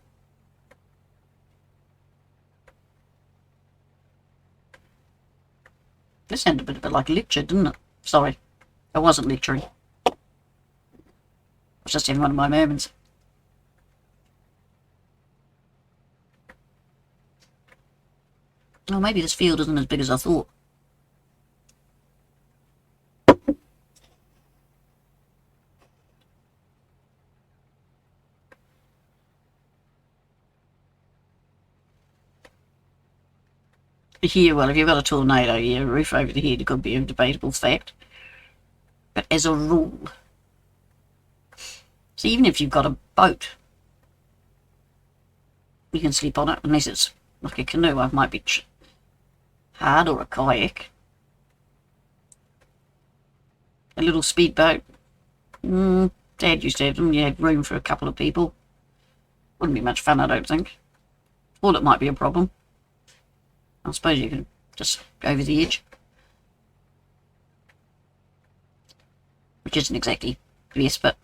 This sounded a bit like a lecture, didn't it? Sorry, I wasn't lecturing. I was just having one of my moments. Oh, maybe this field isn't as big as I thought. Here, well, if you've got a tornado, yeah, a roof over the head, it could be a debatable fact. But as a rule, so even if you've got a boat, you can sleep on it, unless it's like a canoe. It might be hard, or a kayak. A little speedboat. Dad used to have them. You had room for a couple of people. Wouldn't be much fun, I don't think. Or it might be a problem. I suppose you can just go over the edge. Which isn't exactly best, but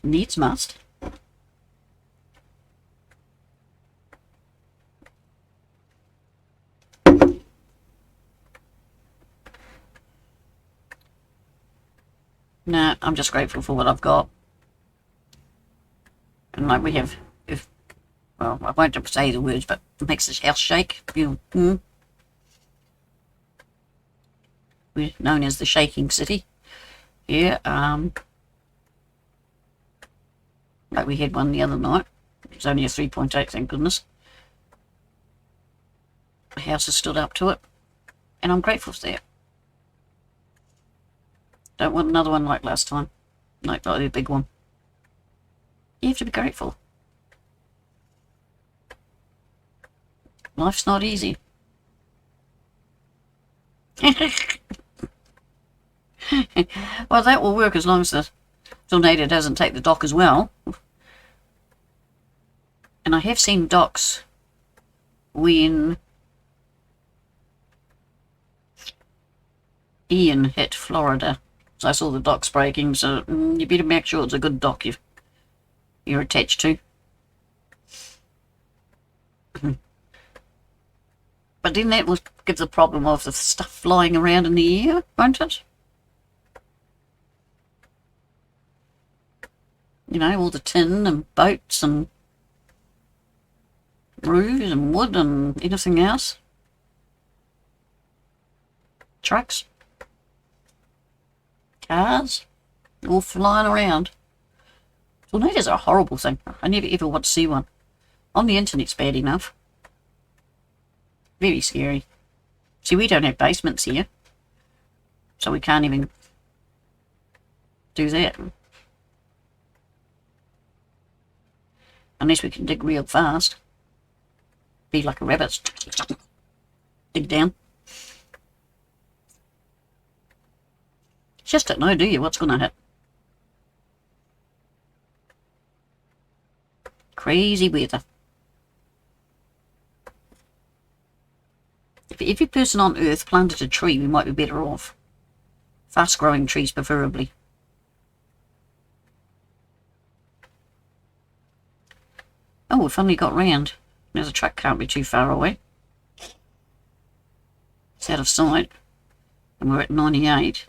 needs must. Nah, I'm just grateful for what I've got. And like we have, well, I won't say the words, but it makes this house shake. We're known as the shaking city. Yeah, like we had one the other night. It was only a 3.8, thank goodness. The house has stood up to it, and I'm grateful for that. Don't want another one like last time, like the big one. You have to be grateful. Life's not easy. Well, that will work as long as the tornado doesn't take the dock as well. And I have seen docks when Ian hit Florida. So I saw the docks breaking, so you better make sure it's a good dock you're attached to. But then that will give the problem of the stuff flying around in the air, won't it? You know, all the tin and boats and roofs and wood and anything else. Trucks. Cars. All flying around. Tornadoes are a horrible thing. I never ever want to see one. On the internet's bad enough. Very scary. See, we don't have basements here. So we can't even do that. Unless we can dig real fast. Be like a rabbit. Dig down. Just don't know, do you, what's going to hit? Crazy weather. If every person on Earth planted a tree, we might be better off. Fast-growing trees, preferably. Oh, we finally got round. Now the truck can't be too far away. It's out of sight. And we're at 98.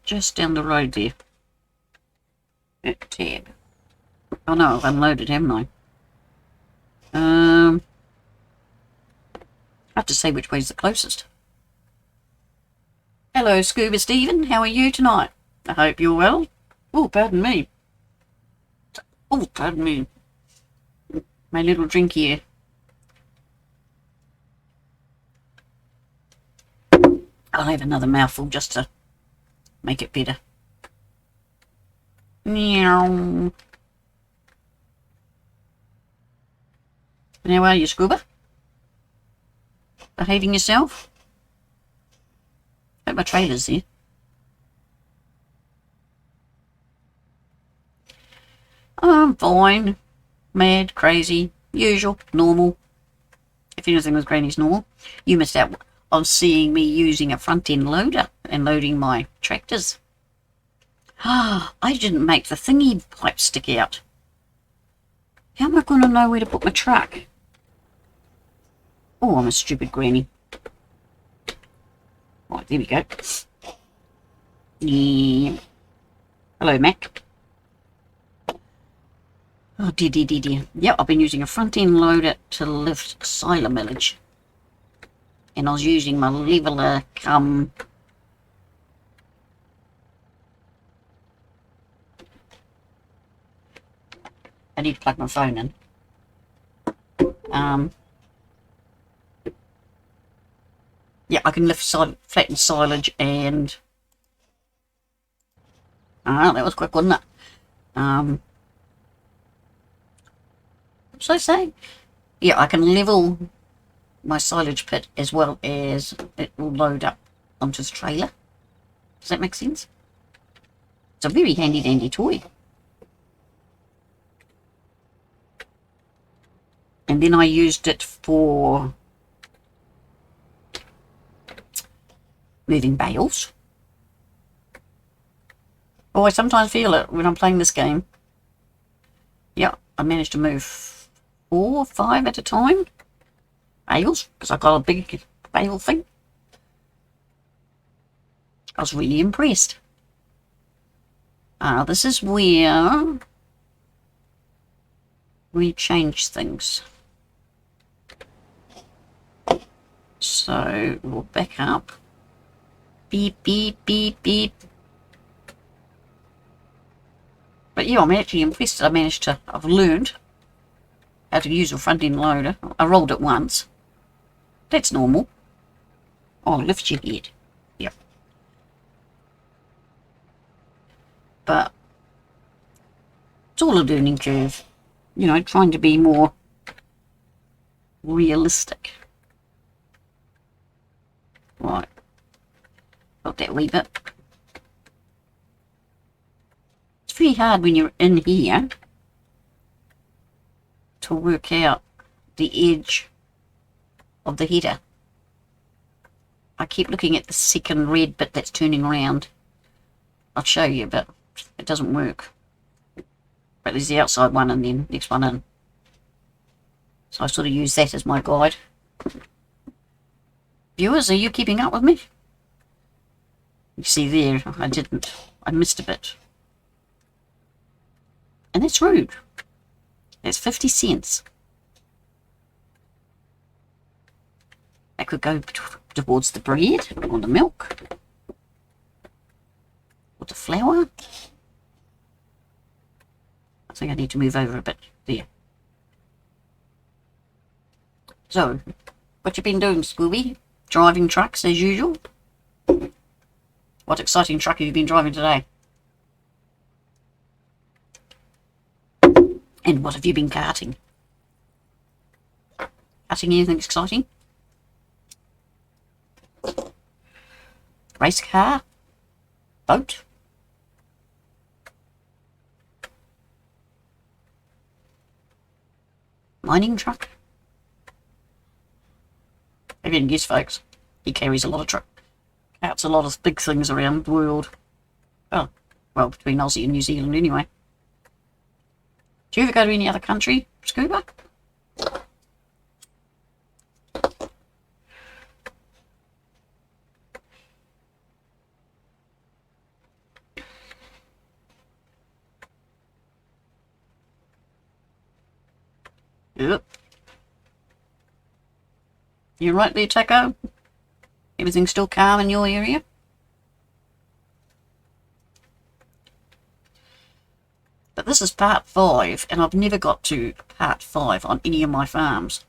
Just down the road there. That tab. Oh no, I've unloaded, haven't I? I have to say which way's the closest. Hello, Scuba Stephen. How are you tonight? I hope you're well. Oh, pardon me. Oh, pardon me. My little drink here. I'll have another mouthful just to make it better. Meow. How are you, Scuba? Behaving yourself? Hope my trailer's here. I'm fine. Mad, crazy, usual, normal. If anything with Granny's normal. You missed out on seeing me using a front end loader and loading my tractors. Ah, I didn't make the thingy pipe stick out. How am I going to know where to put my truck? Oh, I'm a stupid granny. Right, there we go. Yeah. Hello, Mac. Oh, dear. Yep, I've been using a front end loader to lift silo millage. And I was using my leveler come... I need to plug my phone in. Yeah, I can lift flatten silage and... Ah, that was quick, wasn't it? What was I saying? Yeah, I can level my silage pit as well as it will load up onto the trailer. Does that make sense? It's a very handy dandy toy. And then I used it for moving bales. Oh, I sometimes feel it when I'm playing this game. Yeah, I managed to move 4 or 5 at a time. Bales, because I got a big bale thing. I was really impressed. This is where we change things. So we'll back up. Beep, beep, beep, beep. But yeah, I'm actually impressed. I've learned how to use a front end loader. I rolled it once. That's normal. Oh, lift your head. Yep. It's all a learning curve. You know, trying to be more realistic. Right. Got that wee bit. It's very hard when you're in here to work out the edge of the header. I keep looking at the second red bit that's turning around. I'll show you, but it doesn't work. But there's the outside one and then next one in. So I sort of use that as my guide. Viewers, are you keeping up with me? You see there, I didn't. I missed a bit. And that's rude. That's 50 cents. That could go towards the bread or the milk or the flour. I think I need to move over a bit there. So, what you been doing, Scooby? Driving trucks as usual? What exciting truck have you been driving today? And what have you been carting? Carting anything exciting? Race car? Boat? Mining truck? I didn't guess, folks. He carries a lot of carts a lot of big things around the world. Oh, well, between Aussie and New Zealand anyway. Do you ever go to any other country, Scuba? Yep. You right there, Taco? Everything still calm in your area? But this is part 5, and I've never got to part 5 on any of my farms.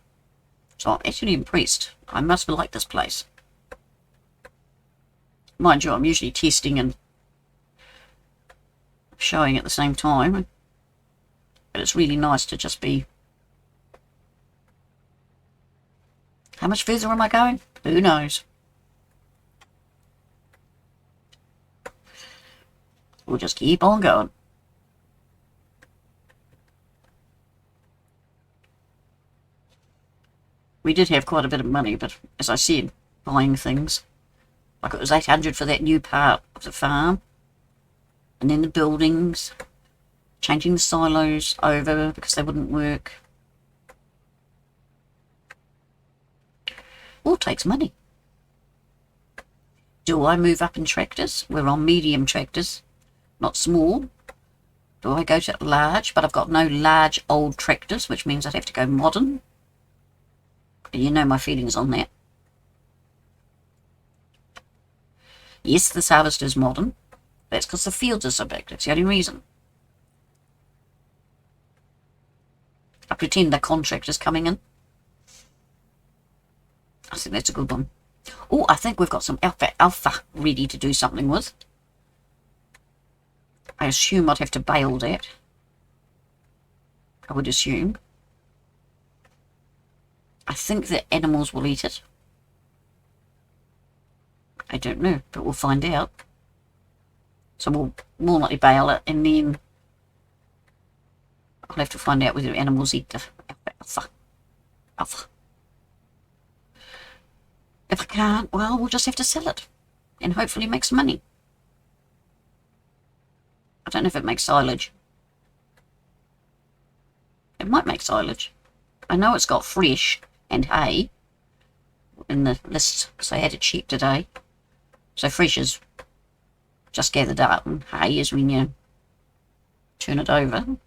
So I'm actually impressed. I must like this place. Mind you, I'm usually testing and showing at the same time. But it's really nice to just be... How much further am I going? Who knows? We'll just keep on going. We did have quite a bit of money, but as I said, buying things. Like it was 800 for that new part of the farm. And then the buildings. Changing the silos over because they wouldn't work. All takes money. Do I move up in tractors? We're on medium tractors, not small. Do I go to large? But I've got no large old tractors, which means I'd have to go modern. And you know my feelings on that. Yes, this harvester's modern. That's because the fields are so big. That's the only reason. I pretend the contractor's coming in. I think that's a good one. Oh, I think we've got some alpha ready to do something with. I assume I'd have to bale that. I would assume. I think the animals will eat it. I don't know, but we'll find out. So we'll more likely bale it, and then I'll have to find out whether animals eat the alpha. If I can't, well, we'll just have to sell it and hopefully make some money. I don't know if it makes silage. It might make silage. I know it's got fresh and hay in the list because I had it cheap today. So fresh is just gathered up and hay is when you turn it over.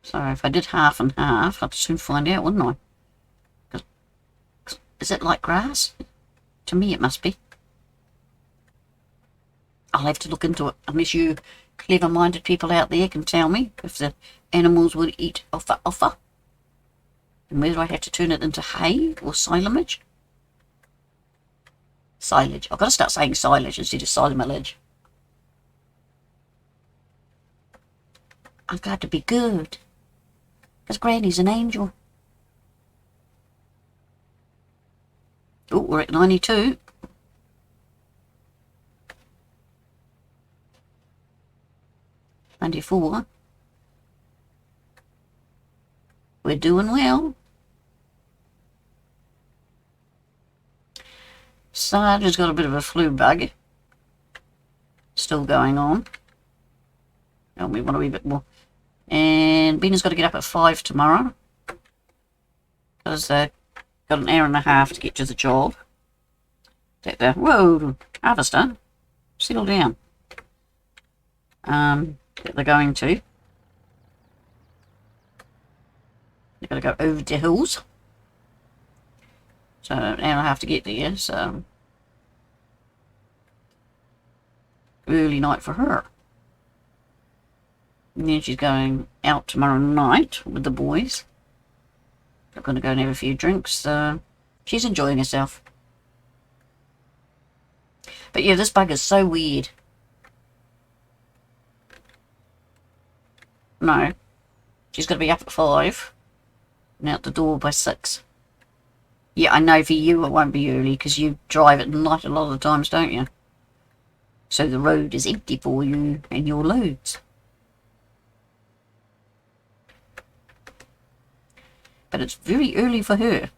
So if I did half and half, I'd soon find out, wouldn't I? Is it like grass? To me it must be. I'll have to look into it, unless you clever-minded people out there can tell me if the animals would eat alfalfa. And whether I have to turn it into hay or silage. Silage. I've got to start saying silage instead of silage. I've got to be good. Because Granny's an angel. Oh, we're at 92. We're doing well. Sarge's got a bit of a flu bug. Still going on. Oh, we want a wee bit more. And Bena's got to get up at 5 tomorrow. Because they've got an hour and a half to get to the job. Whoa, harvester. Settle down. That they're going to. They've got to go over the hills. So an hour and a half to get there, so early night for her. And then she's going out tomorrow night with the boys. They're going to go and have a few drinks, so she's enjoying herself. But yeah, this bug is so weird. No. She's got to be up at 5 and out the door by 6. Yeah, I know for you it won't be early because you drive at night a lot of the times, don't you? So the road is empty for you and your loads. But it's very early for her.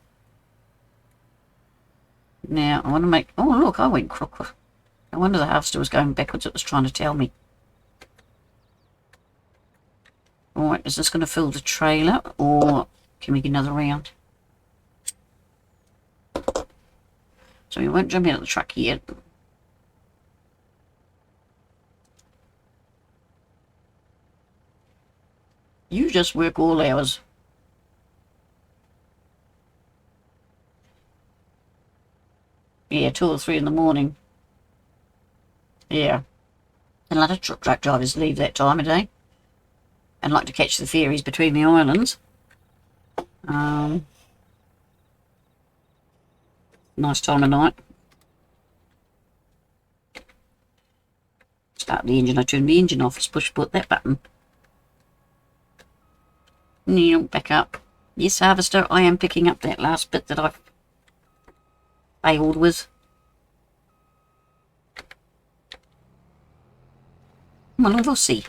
Now, I want to make... Oh, look, I went crooked. I wonder the harvester was going backwards. It was trying to tell me. Alright, is this going to fill the trailer or can we get another round? So we won't jump out of the truck yet. You just work all hours. Yeah, 2 or 3 in the morning. Yeah. And a lot of truck drivers leave that time of day. And like to catch the ferries between the islands. Nice time of night. Start the engine. I turn the engine off. Just put that button. Back up. Yes, harvester, I am picking up that last bit that I've failed with. Come on, we'll see.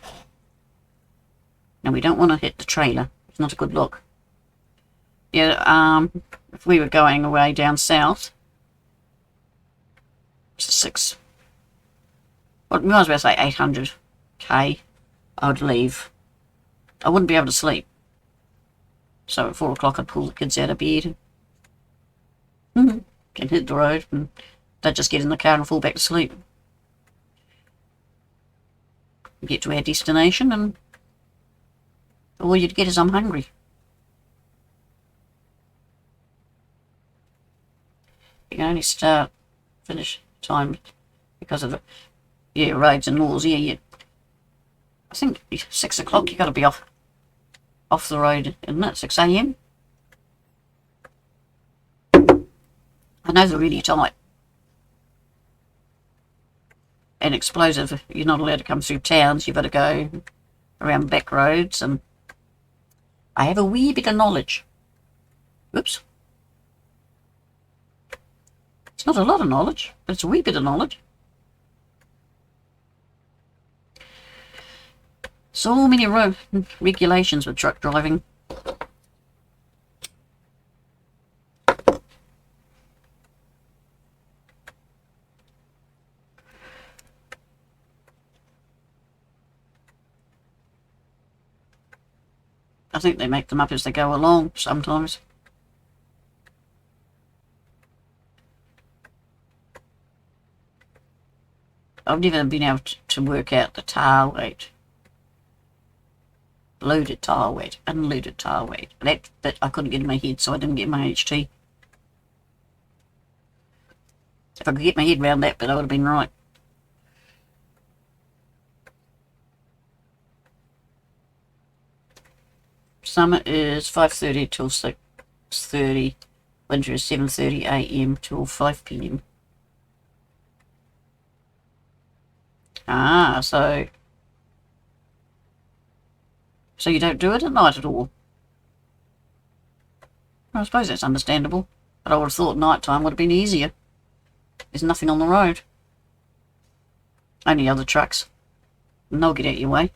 No, we don't want to hit the trailer. It's not a good look. Yeah, if we were going away down south, it's 6. Well, we might as well say 800k. I would leave. I wouldn't be able to sleep. So at 4 o'clock I'd pull the kids out of bed. And hit the road and they'd just get in the car and fall back to sleep. Get to our destination and all you'd get is I'm hungry. You can only finish time because of the roads and laws. Yeah, I think 6 o'clock you got to be off the road, isn't it? 6 a.m. I know they're really tight. And explosive, you're not allowed to come through towns. You've got to go around back roads, and I have a wee bit of knowledge. Whoops. It's not a lot of knowledge, but it's a wee bit of knowledge. So many regulations with truck driving. I think they make them up as they go along sometimes. I've never been able to work out the tire weight. Loaded tire weight, unloaded tire weight. That bit I couldn't get in my head, so I didn't get my HT. If I could get my head around that bit, I would have been right. Summer is 5:30 till 6:30. Winter is 7:30 a.m. till 5 p.m. Ah, so So you don't do it at night at all? I suppose that's understandable, but I would have thought night time would have been easier. There's nothing on the road. Only other trucks. And they'll get out your way.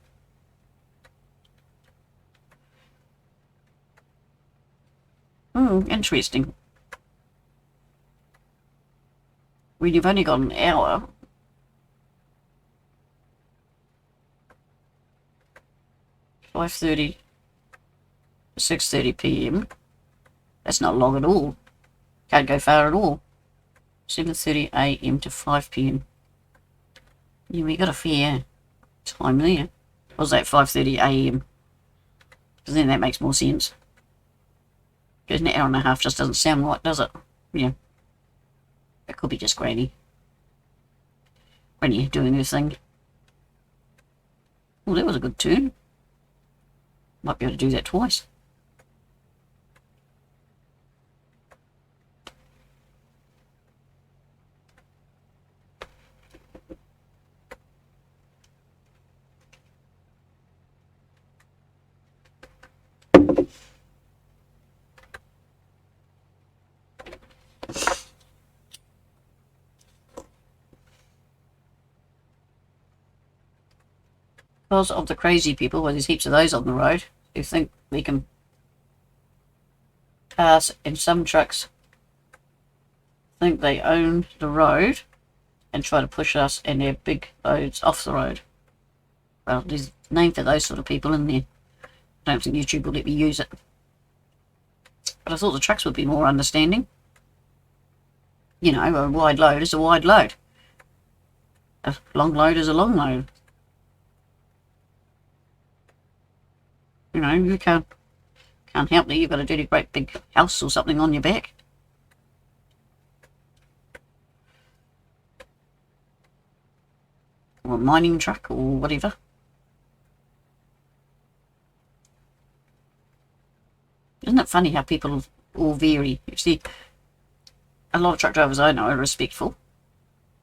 Interesting. When you've only got an hour. 5:30 to 6:30 p.m. That's not long at all. Can't go far at all. 7:30 a.m. to 5 p.m. Yeah, we got a fair time there. Or was that 5:30 a.m.? Because then that makes more sense. Because an hour and a half just doesn't sound right, does it? Yeah. It could be just Granny. Granny doing her thing. Oh, that was a good turn. Might be able to do that twice. Because of the crazy people, well, there's heaps of those on the road, who think we can pass, and some trucks think they own the road and try to push us and their big loads off the road. Well, there's a name for those sort of people in there. I don't think YouTube will let me use it. But I thought the trucks would be more understanding. You know, a wide load is a wide load. A long load is a long load. You know, you can't help that you've got a dirty great big house or something on your back. Or a mining truck or whatever. Isn't it funny how people all vary? You see, a lot of truck drivers I know are respectful.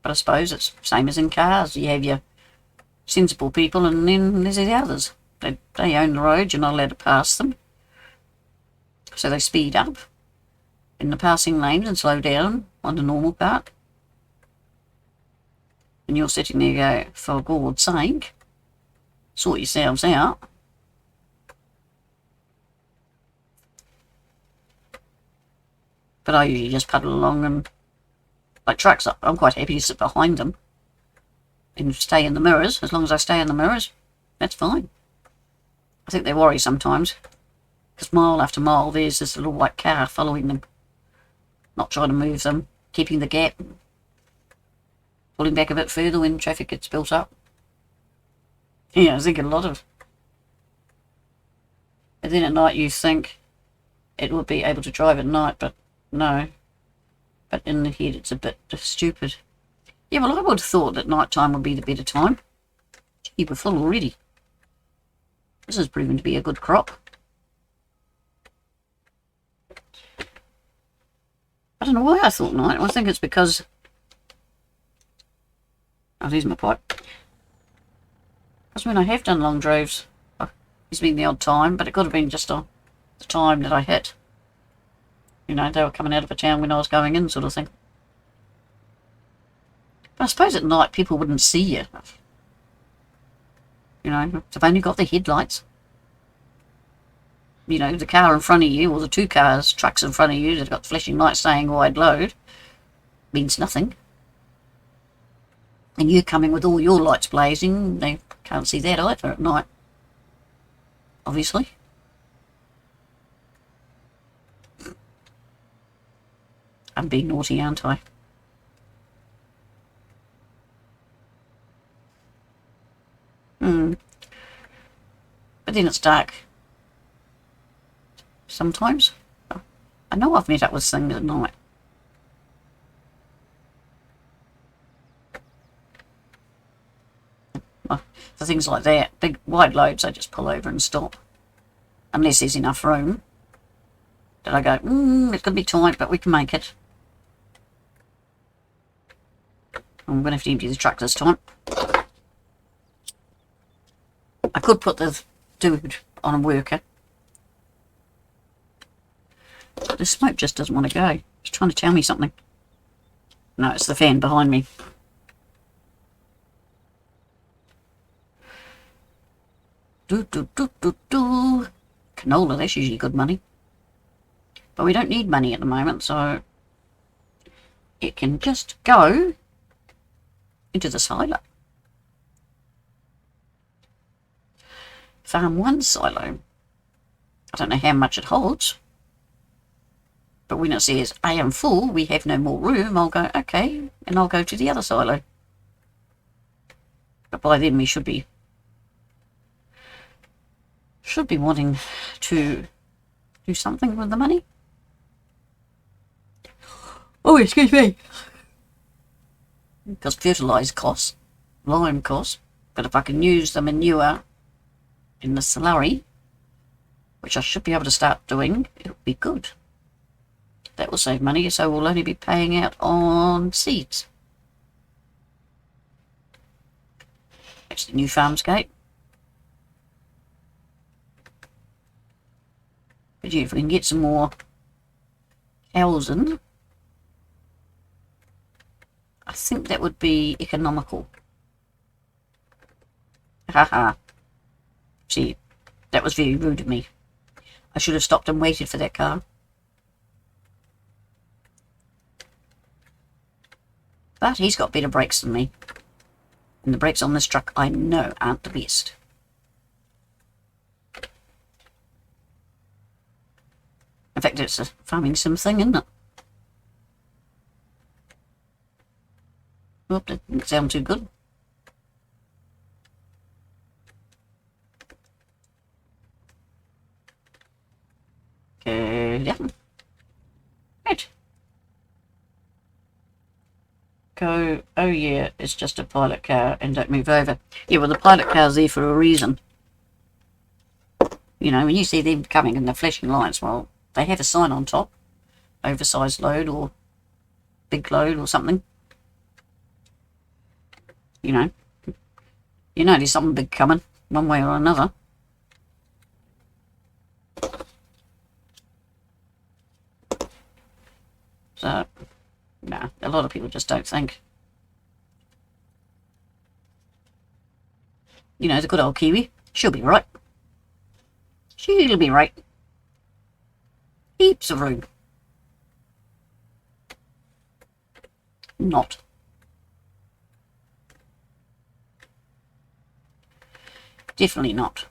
But I suppose it's the same as in cars. You have your sensible people and then there's the others. They own the road, you're not allowed to pass them. So they speed up in the passing lanes and slow down on the normal part. And you're sitting there go, for God's sake, sort yourselves out. But I usually just puddle along and, like trucks, I'm quite happy to sit behind them and stay in the mirrors. As long as I stay in the mirrors, that's fine. I think they worry sometimes, because mile after mile there's this little white car following them, not trying to move them, keeping the gap, pulling back a bit further when traffic gets built up. Yeah, I think a lot of. And then at night you think it would be able to drive at night, but no. But in the head it's a bit stupid. Yeah, well I would have thought that night time would be the better time. Gee, we're full already. This has proven to be a good crop. I don't know why I thought night. I think it's because... Oh, there's my pipe. Because when I have done long drives, it's been the odd time, but it could have been just on the time that I hit. You know, they were coming out of a town when I was going in, sort of thing. But I suppose at night people wouldn't see you. You know, they've only got the headlights. You know, the car in front of you, or the two trucks in front of you that have got flashing lights saying wide load, means nothing. And you coming with all your lights blazing, they can't see that either at night. Obviously. I'm being naughty, aren't I? But then it's dark. Sometimes. I know I've met up with things at night. For things like that, big wide loads, I just pull over and stop. Unless there's enough room. That I go, it's going to be tight, but we can make it. I'm going to have to empty the truck this time. I could put the dude on a worker. The smoke just doesn't want to go. It's trying to tell me something. No, it's the fan behind me. Canola, that's usually good money. But we don't need money at the moment, so it can just go into the silo. Farm 1 silo. I don't know how much it holds. But when it says, I am full, we have no more room, I'll go, okay, and I'll go to the other silo. But by then we should be wanting to do something with the money. Oh, excuse me. Because fertiliser costs, lime costs, but if I can use the manure in the slurry, which I should be able to start doing, it'll be good. That will save money, so we'll only be paying out on seeds. That's the new farmscape. But yeah, if we can get some more cows in, I think that would be economical. Haha. See, that was very rude of me. I should have stopped and waited for that car. But he's got better brakes than me. And the brakes on this truck, I know, aren't the best. In fact, it's a Farming Sim thing, isn't it? Oop, that didn't sound too good. Go down. Right. Go, oh yeah, it's just a pilot car and don't move over. Yeah, well the pilot car's there for a reason. You know, when you see them coming and the flashing lights, well, they have a sign on top. Oversized load or big load or something. You know there's something big coming, one way or another. So, no, a lot of people just don't think. You know, the good old Kiwi, she'll be right. She'll be right. Heaps of room. Not. Definitely not.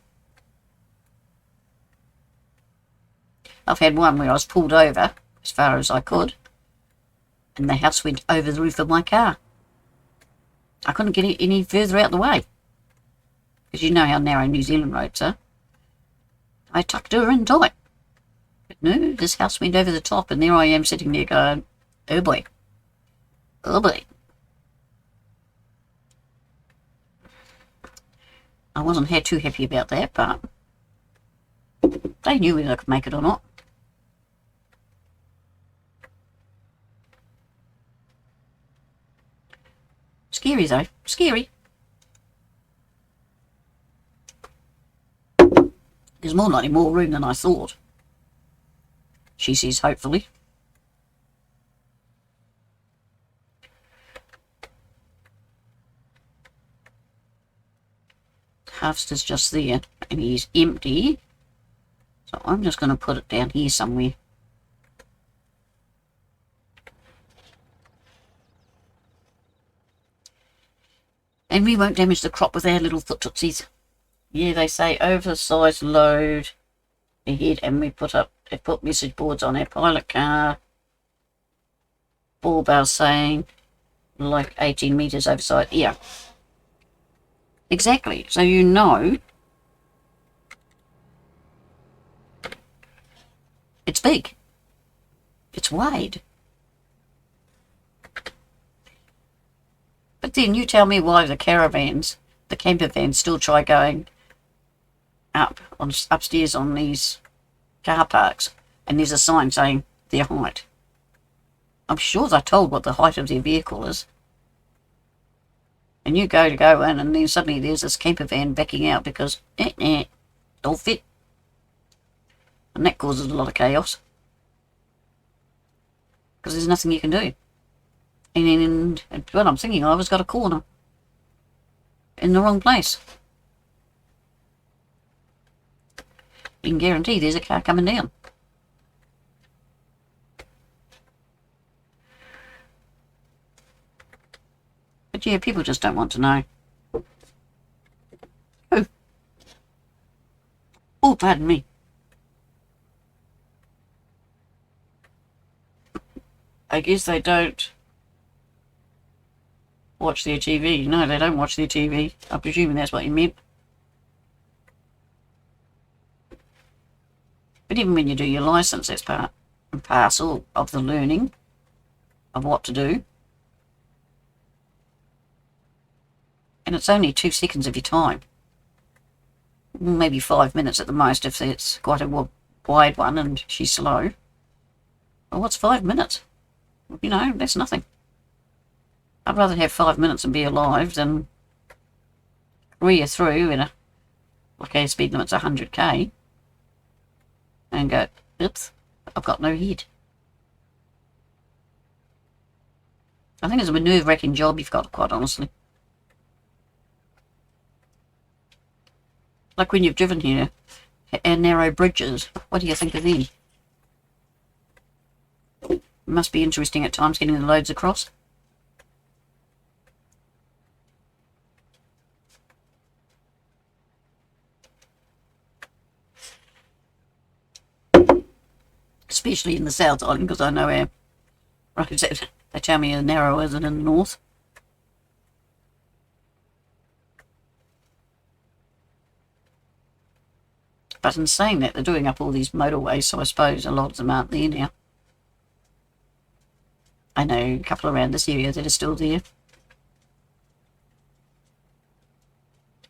I've had one where I was pulled over as far as I could, and the house went over the roof of my car. I couldn't get any further out the way, because you know how narrow New Zealand roads are. I tucked her in tight. But no, this house went over the top, and there I am sitting there going, oh boy. Oh boy. I wasn't too happy about that, but they knew whether I could make it or not. Scary though, scary. There's more likely more room than I thought. She says, hopefully. Harvester's just there, and he's empty. So I'm just going to put it down here somewhere. And we won't damage the crop with our little foot tootsies. Yeah, they say oversized load ahead, and they put message boards on our pilot car. Ball bar saying like 18 meters oversized. Yeah. Exactly. So you know it's big. It's wide. But then you tell me why the camper vans still try going upstairs on these car parks, and there's a sign saying their height. I'm sure they're told what the height of their vehicle is. And you go in, and then suddenly there's this camper van backing out because don't fit. And that causes a lot of chaos. Because there's nothing you can do. And what I'm thinking of has got a corner in the wrong place. You can guarantee there's a car coming down. But yeah, people just don't want to know. Oh, pardon me. I guess they don't watch their TV. No, they don't watch their TV. I'm presuming that's what you meant. But even when you do your licence, that's part and parcel of the learning of what to do. And it's only 2 seconds of your time. Maybe 5 minutes at the most if it's quite a wide one and she's slow. Well, what's 5 minutes? You know, that's nothing. I'd rather have 5 minutes and be alive than rear through in a, like a speed limit's 100k and go, oops, I've got no head. I think it's a nerve-wracking job you've got, quite honestly. Like when you've driven here, and narrow bridges, what do you think of them? It must be interesting at times getting the loads across. Especially in the South Island, because I know our roads, they tell me are narrower than in the north. But in saying that, they're doing up all these motorways, so I suppose a lot of them aren't there now. I know a couple around this area that are still there.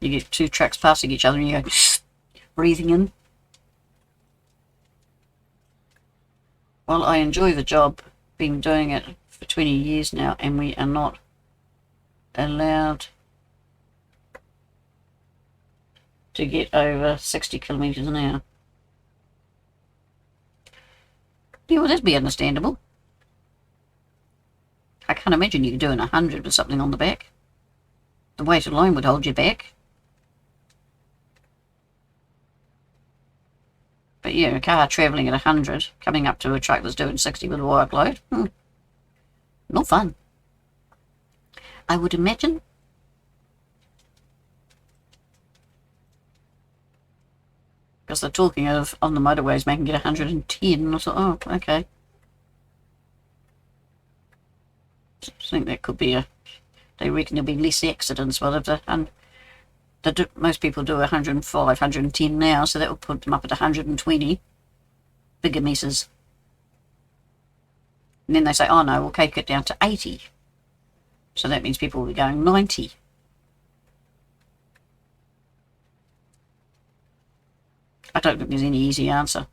You get 2 trucks passing each other and you go breathing in. Well, I enjoy the job. Been doing it for 20 years now, and we are not allowed to get over 60 kilometres an hour. Yeah, well, that'd be understandable. I can't imagine you doing 100 with something on the back. The weight alone would hold you back. But yeah, a car travelling at 100, coming up to a truck that's doing 60 with a workload, not fun. I would imagine. Because they're talking of, on the motorways, making it 110, and I thought, oh, okay. I think that could be they reckon there'll be less accidents, well, most people do 105, 110 now, so that will put them up at 120. Bigger messes. And then they say, oh no, we'll take it down to 80. So that means people will be going 90. I don't think there's any easy answer.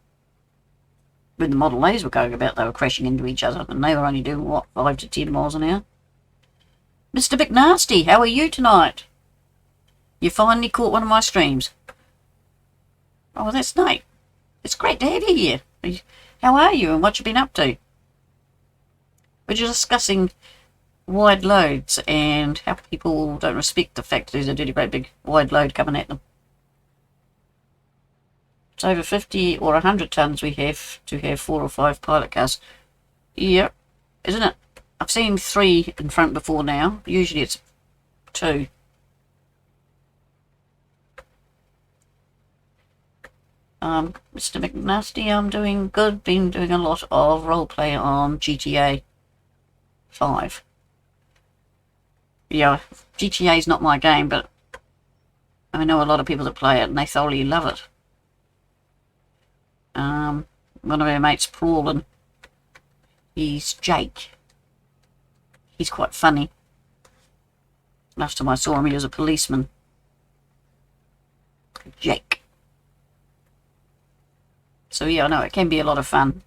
When the Model A's were going about, they were crashing into each other, and they were only doing, what, 5 to 10 miles an hour? Mr. McNasty, how are you tonight? You finally caught one of my streams. Oh, well, that's nice. It's great to have you here. How are you and what you been up to? We're just discussing wide loads and how people don't respect the fact there's a dirty great big wide load coming at them. It's over 50 or 100 tonnes we have to have 4 or 5 pilot cars. Yeah, isn't it? I've seen 3 in front before now. Usually it's 2. Mr. McNasty, I'm doing good. Been doing a lot of roleplay on GTA 5. Yeah, GTA's not my game, but I know a lot of people that play it and they thoroughly love it. One of our mates, Prawlin, he's Jake. He's quite funny. Last time I saw him, he was a policeman. Jake. So yeah, I know it can be a lot of fun.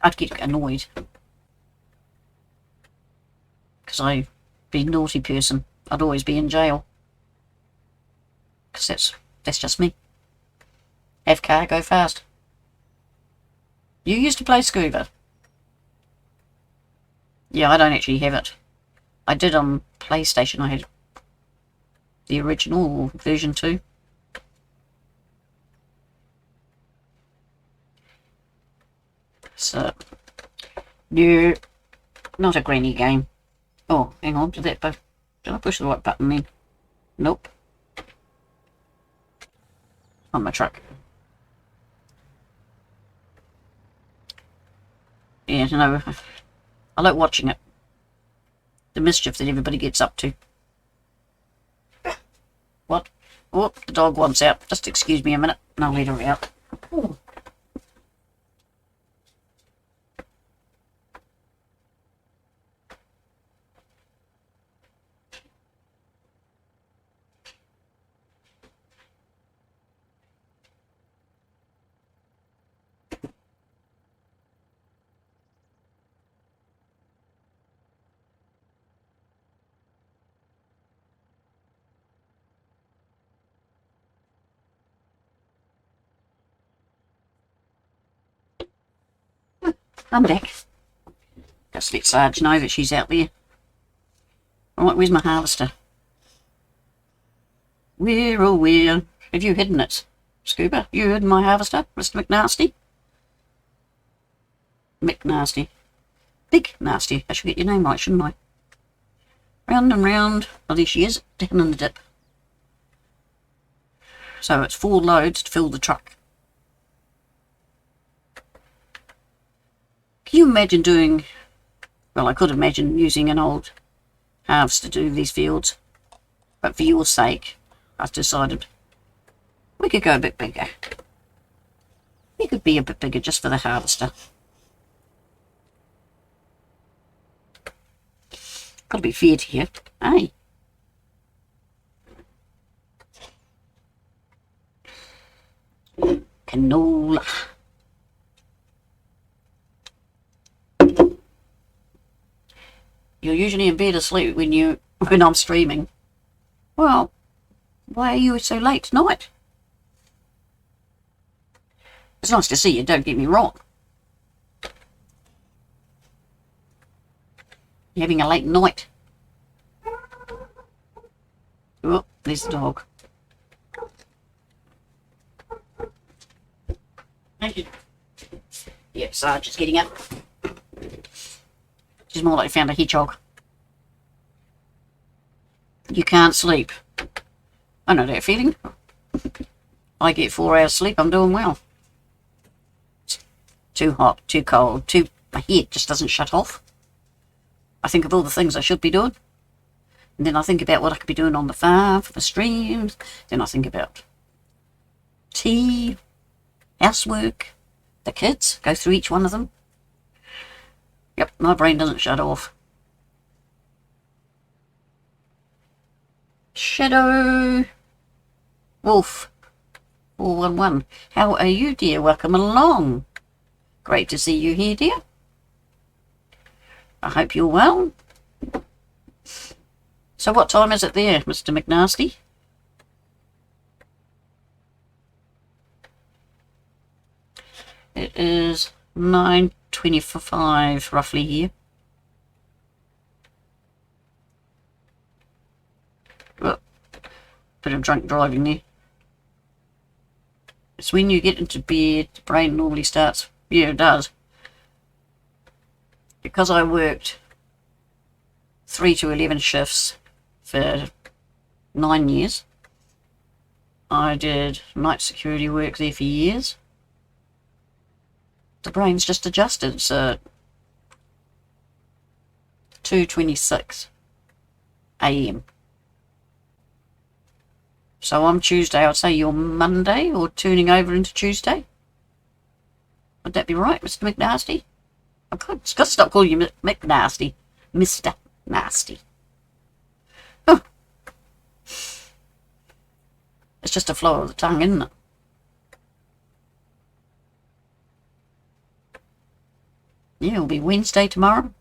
I'd get annoyed because I'd be a naughty person. I'd always be in jail because that's just me. Have car, go fast. You used to play scuba. Yeah, I don't actually have it. I did on PlayStation. I had the original version 2. So, no, not a granny game. Oh, hang on, did I push the right button then? Nope. On my truck. Yeah, no, I like watching it. The mischief that everybody gets up to. What? Oh, the dog wants out. Just excuse me a minute and I'll let her out. Ooh. I'm back. Just let Sarge know that she's out there. Alright, where's my harvester? Where, oh where? Have you hidden it? Scuba, you hidden my harvester, Mr. McNasty? McNasty. Big Nasty. I should get your name right, shouldn't I? Round and round. Oh, there she is, down in the dip. So it's 4 loads to fill the truck. Can you imagine doing... Well, I could imagine using an old halves to do these fields. But for your sake, I've decided we could go a bit bigger. We could be a bit bigger just for the harvester. Got to be fair to you, hey? Canola. You're usually in bed asleep when I'm streaming. Well, why are you so late tonight? It's nice to see you, don't get me wrong. You're having a late night. Oh, there's the dog. Thank you. Yep, Sarge is getting up. She's more like found a hedgehog. You can't sleep. I know that feeling. I get 4 hours sleep, I'm doing well. It's too hot, too cold, my head just doesn't shut off. I think of all the things I should be doing. And then I think about what I could be doing on the farm for the streams. Then I think about tea, housework, the kids, go through each one of them. Yep, my brain doesn't shut off. Shadow Wolf 411. How are you, dear? Welcome along. Great to see you here, dear. I hope you're well. So what time is it there, Mr. McNasty? It is 9:25 roughly here. Oh, bit of drunk driving there. It's when you get into bed, the brain normally starts. Yeah, it does. Because I worked 3 to 11 shifts for 9 years. I did night security work there for years. The brain's just adjusted, so 2:26 AM. So I'm Tuesday, I'd say you're Monday or turning over into Tuesday. Would that be right, Mr. McNasty? I've got to stop calling you McNasty. Mr. Nasty. Oh. It's just a flow of the tongue, isn't it? Yeah, it'll be Wednesday tomorrow.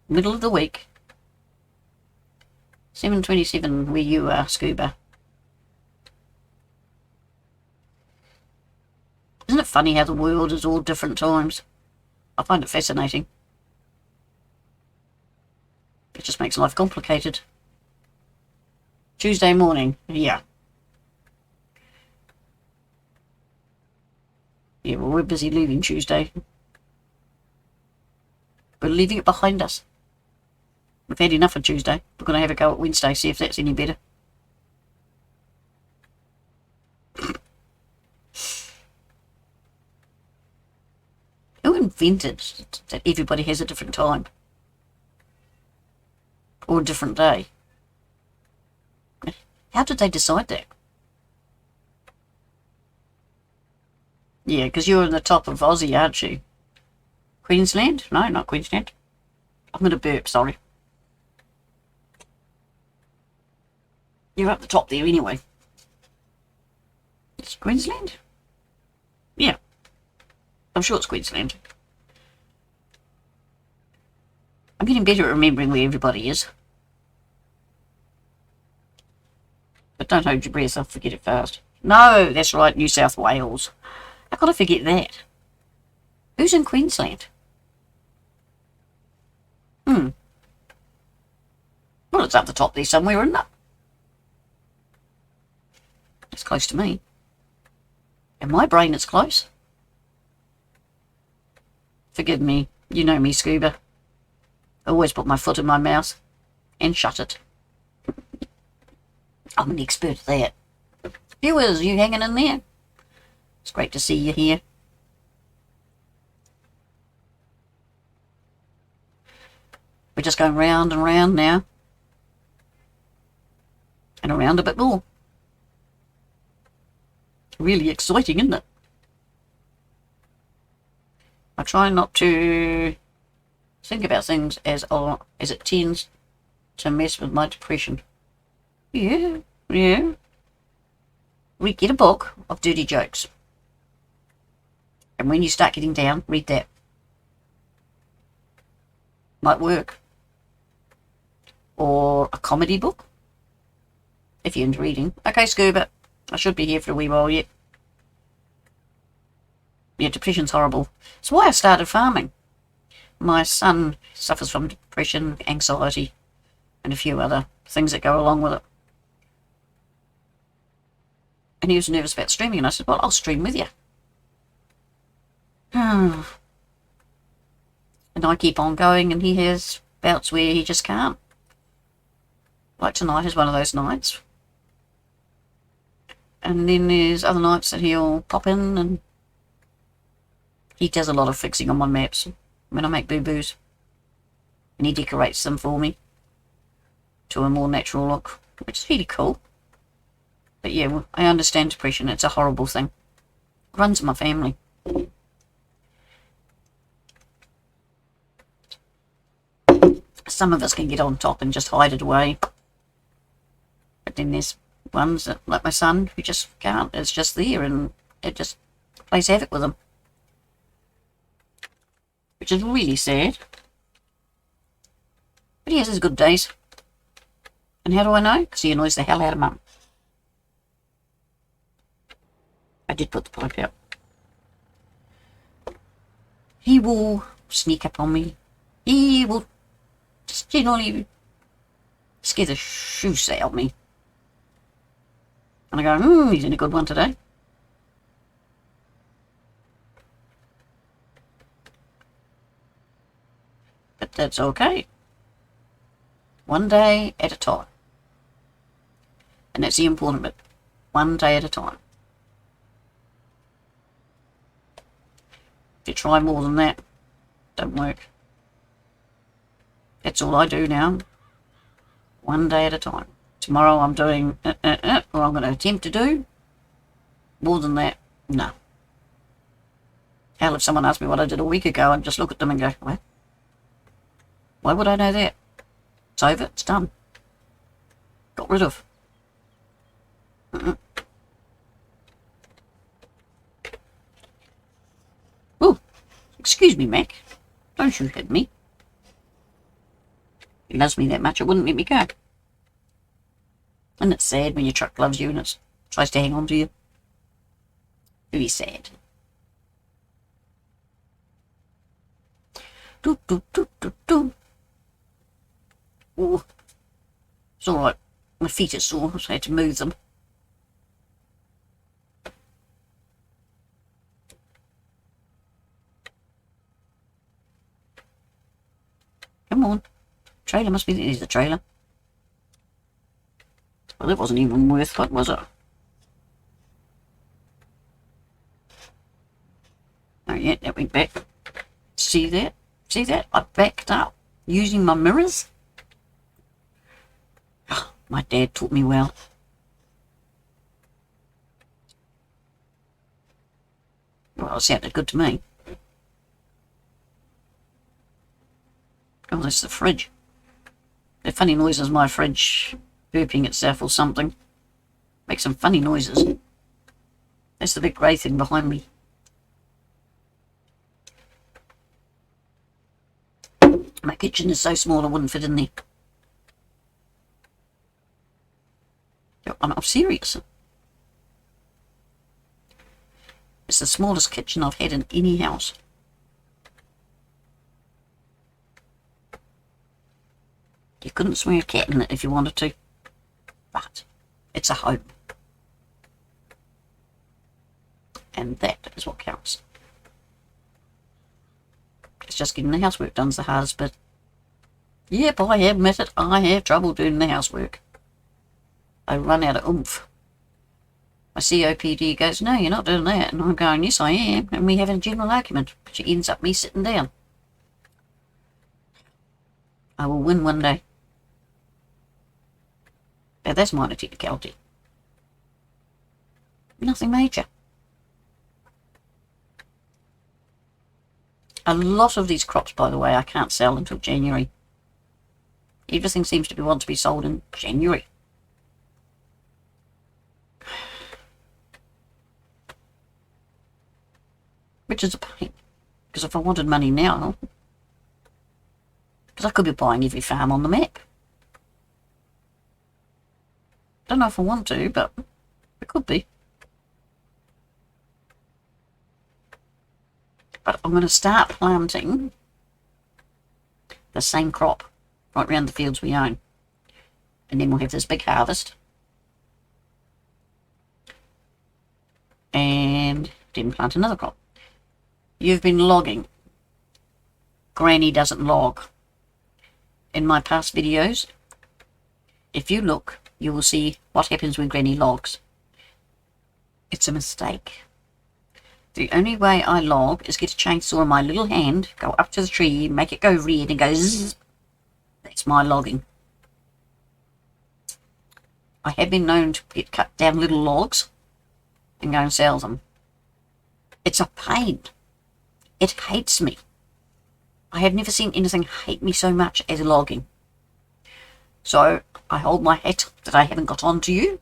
Middle of the week. 7:27 where you are, Scuba. it funny how the world is all different times? I find it fascinating. It just makes life complicated. Tuesday morning, yeah. Yeah, well, we're busy leaving Tuesday. We're leaving it behind us. We've had enough of Tuesday. We're going to have a go at Wednesday, see if that's any better. Who invented that everybody has a different time? Or a different day? How did they decide that? Yeah, because you're in the top of Aussie, aren't you? Queensland? No, not Queensland. I'm going to burp, sorry. You're up the top there anyway. It's Queensland? Yeah. I'm sure it's Queensland. I'm getting better at remembering where everybody is. But don't hold your breath, I'll forget it fast. No, that's right, New South Wales. I've got to forget that. Who's in Queensland? Well, it's up the top there somewhere, isn't it? It's close to me. In my brain, it's close. Forgive me. You know me, Scuba. I always put my foot in my mouth and shut it. I'm an expert at that. Viewers, you hanging in there? It's great to see you here. We're just going round and round now. And around a bit more. Really exciting, isn't it? I try not to think about things as it tends to mess with my depression. Yeah. We get a book of dirty jokes. And when you start getting down, read that. Might work. Or a comedy book. If you're into reading. Okay, Scuba. I should be here for a wee while yet. Yeah, depression's horrible. It's why I started farming. My son suffers from depression, anxiety, and a few other things that go along with it. And he was nervous about streaming, and I said, well, I'll stream with you. And I keep on going, and he has bouts where he just can't. Like tonight is one of those nights. And then there's other nights that he'll pop in, and he does a lot of fixing on my maps when I make boo-boos. And he decorates them for me to a more natural look, which is really cool. But yeah, I understand depression. It's a horrible thing. It runs in my family. Some of us can get on top and just hide it away. But then there's ones that, like my son, who just can't. It's just there, and it just plays havoc with them. Which is really sad. But he has his good days. And how do I know? Because he annoys the hell out of Mum. I did put the pipe out. He will sneak up on me. He will just generally scare the shoes out of me. And I go, he's in a good one today. But that's okay. One day at a time. And that's the important bit. One day at a time. If you try more than that, don't work. That's all I do now. One day at a time. Tomorrow I'm doing or I'm going to attempt to do. More than that, no. Hell, if someone asked me what I did a week ago, I'd just look at them and go, what? Why would I know that? It's over, it's done. Got rid of. Oh, excuse me, Mac. Don't you hit me. He loves me that much, it wouldn't let me go. And it's sad when your truck loves you and it tries to hang on to you. Very sad. Do, do, do, do, do. Oh, it's alright. My feet are sore, so I had to move them. Come on. Trailer must be the trailer. Well, it wasn't even worth what, was it? Oh yeah, that went back. See that? See that? I backed up using my mirrors. Oh, my dad taught me well. Well, it sounded good to me. Oh, that's the fridge. The funny noises, my fridge burping itself or something. Makes some funny noises. That's the big grey thing behind me. My kitchen is so small I wouldn't fit in there. I'm serious. It's the smallest kitchen I've had in any house. You couldn't swing a cat in it if you wanted to, but it's a home. And that is what counts. It's just getting the housework done's the hardest bit. Yep, I admit it, I have trouble doing the housework. I run out of oomph. My COPD goes, no, you're not doing that. And I'm going, yes, I am. And we have a general argument, which ends up me sitting down. I will win one day. Now, that's minor technicality. Nothing major. A lot of these crops, by the way, I can't sell until January. Everything seems to want to be sold in January. Which is a pain. Because if I wanted money now, because I could be buying every farm on the map. Don't know if I want to, but it could be. But I'm going to start planting the same crop right around the fields we own. And then we'll have this big harvest. And then plant another crop. You've been logging. Granny doesn't log. In my past videos, if you look, you will see what happens when Granny logs. It's a mistake. The only way I log is get a chainsaw in my little hand, go up to the tree, make it go red and go zzz. That's my logging. I have been known to get cut down little logs and go and sell them. It's a pain. It hates me. I have never seen anything hate me so much as logging. So I hold my hat that I haven't got on to you.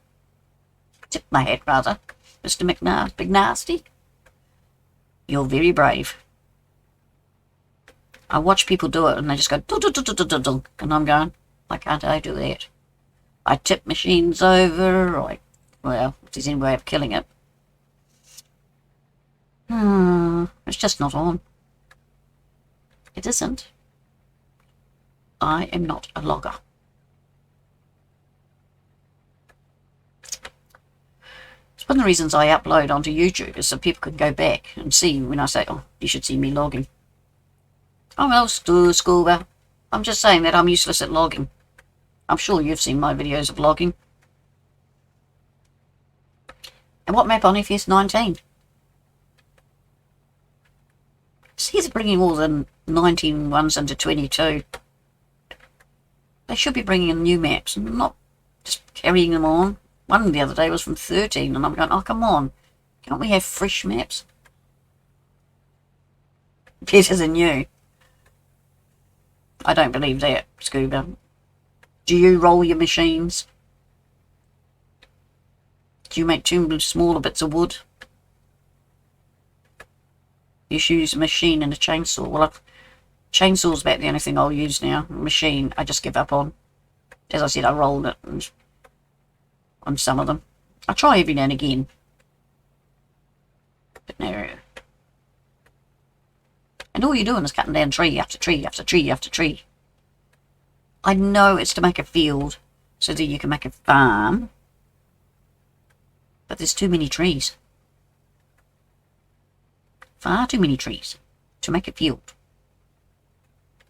Tip my hat, rather. Mr. McNasty, Big Nasty. You're very brave. I watch people do it and they just go dun, dun, dun, dun, dun, dun, and I'm going, why can't I do that? I tip machines over, well, if there's any way of killing it. It's just not on. It isn't. I am not a logger. It's one of the reasons I upload onto YouTube is so people can go back and see when I say, oh, you should see me logging. Oh well, scuba. I'm just saying that I'm useless at logging. I'm sure you've seen my videos of logging. And what map on FS 19? See, they're bringing all the 19 ones into 22. They should be bringing in new maps and not just carrying them on. One the other day was from 13 and I'm going, oh, come on. Can't we have fresh maps? Better than you. I don't believe that, Scuba. Do you roll your machines? Do you make two smaller bits of wood? You use a machine and a chainsaw. Well, chainsaw's about the only thing I'll use now. Machine, I just give up on. As I said, I rolled it on some of them. I try every now and again. But no. And all you're doing is cutting down tree after tree after tree after tree. I know it's to make a field so that you can make a farm, but there's too many trees. Far too many trees to make a field.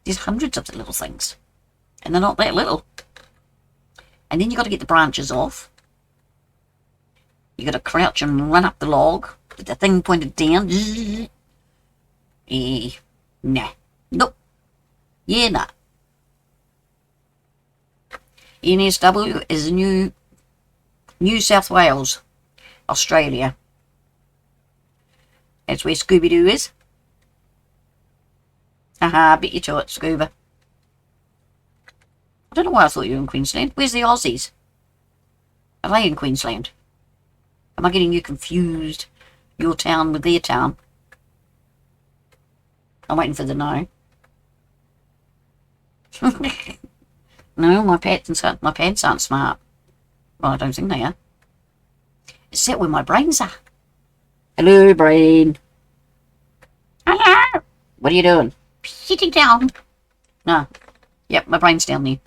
There's hundreds of the little things, and they're not that little. And then you've got to get the branches off. You've got to crouch and run up the log with the thing pointed down. Nah. Nope. Yeah, nah. NSW is New South Wales, Australia. That's where Scooby-Doo is. Haha, beat you to it, Scuba. I don't know why I thought you were in Queensland. Where's the Aussies? Are they in Queensland? Am I getting you confused? Your town with their town? I'm waiting for the no. No, my pants aren't smart. Well, I don't think they are. Is that where my brains are? Hello, brain. Hello. What are you doing? Sitting down. No. Yep, my brain's down there.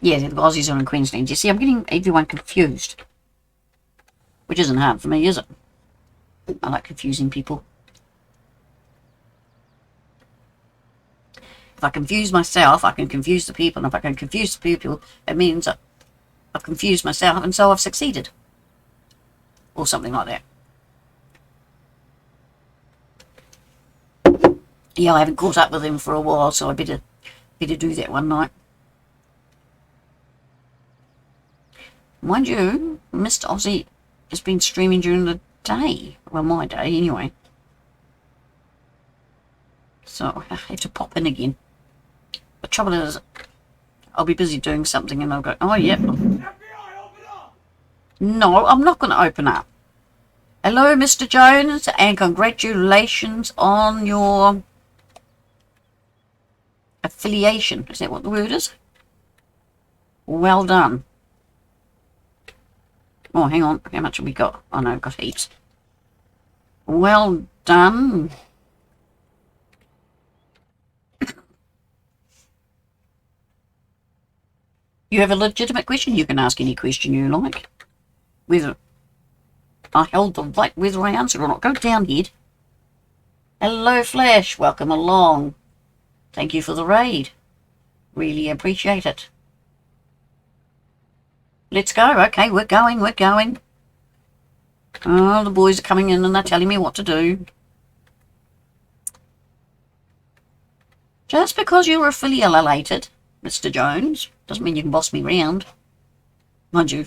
Yeah, the Aussies are in Queensland. You see, I'm getting everyone confused. Which isn't hard for me, is it? I like confusing people. If I confuse myself, I can confuse the people. And if I can confuse the people, it means I've confused myself and so I've succeeded. Or something like that. Yeah, I haven't caught up with him for a while, so I better do that one night. Mind you, Mr. Aussie has been streaming during the day. Well, my day, anyway. So, I have to pop in again. The trouble is, I'll be busy doing something and I'll go, oh, yeah. No, I'm not going to open up. Hello, Mr. Jones, and congratulations on your affiliation. Is that what the word is? Well done. Oh, hang on. How much have we got? Oh, no, I've got heaps. Well done. You have a legitimate question? You can ask any question you like. Whether I held the right, whether I answered or not. Go down, head. Hello, Flash. Welcome along. Thank you for the raid. Really appreciate it. Let's go. Okay, we're going. Oh, the boys are coming in and they're telling me what to do. Just because you're affiliated, Mr. Jones, doesn't mean you can boss me round. Mind you,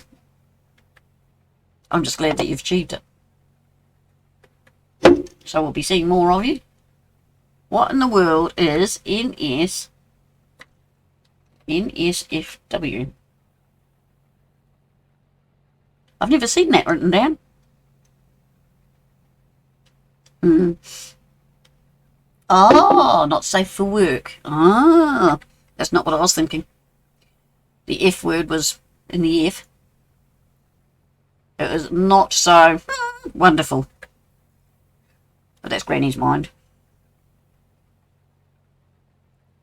I'm just glad that you've achieved it. So we'll be seeing more of you. What in the world is NSFW? I've never seen that written down. Oh, not safe for work. Ah, that's not what I was thinking. The F word was in the F. It was not so wonderful. But that's Granny's mind.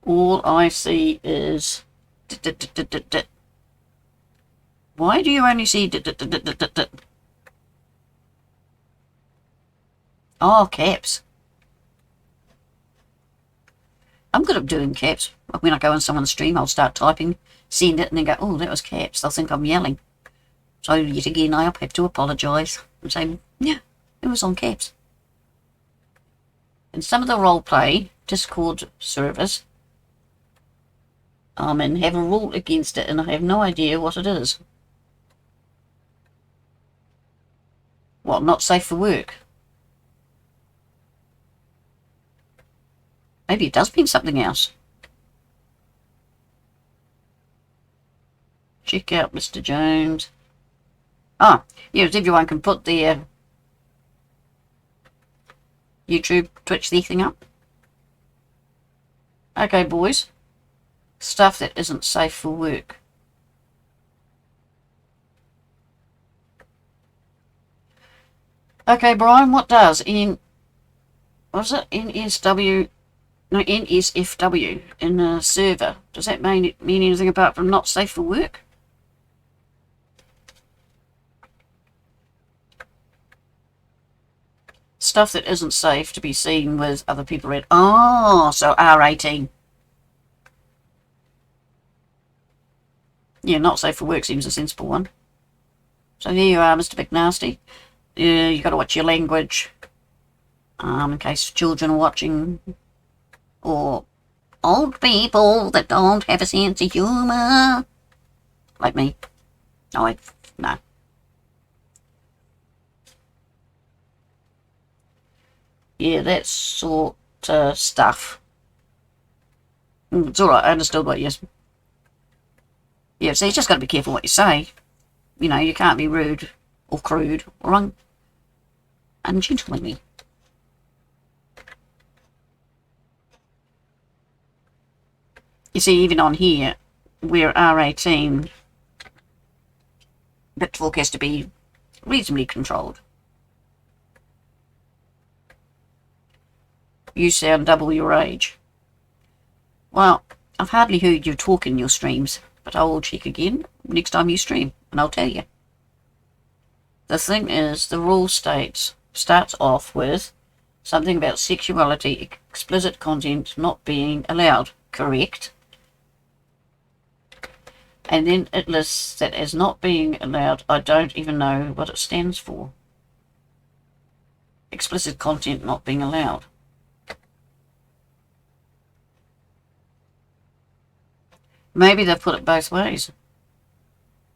All I see is... Why do you only see... Oh, caps. I'm good at doing caps. When I go on someone's stream, I'll start typing, send it, and then go, oh, that was caps. They'll think I'm yelling. So yet again, I have to apologise and say, yeah, it was on caps. And some of the roleplay Discord servers I'm in have a rule against it, and I have no idea what it is. What, not safe for work? Maybe it does mean something else. Check out Mr. Jones. Oh, yes, everyone can put their YouTube, Twitch, the thing up. Okay, boys. Stuff that isn't safe for work. Okay, Brian, what does? was it NSW? No, NSFW in the server. Does that mean anything apart from not safe for work? Stuff that isn't safe to be seen with other people read. Oh, so R18. Yeah, not safe for work seems a sensible one. So there you are, Mr. Big Nasty. You got to watch your language. In case children are watching. Or old people that don't have a sense of humour. Like me. No. Yeah, that sort of stuff. It's alright, I understood what you... Yeah, so you just got to be careful what you say. You know, you can't be rude or crude or ungentlemanly. You see, even on here, we're R18, but talk has to be reasonably controlled. You sound double your age. Well, I've hardly heard you talk in your streams, but I will check again next time you stream, and I'll tell you. The thing is, the rule starts off with something about sexuality, explicit content not being allowed, correct? And then it lists that as not being allowed. I don't even know what it stands for. Explicit content not being allowed. Maybe they've put it both ways.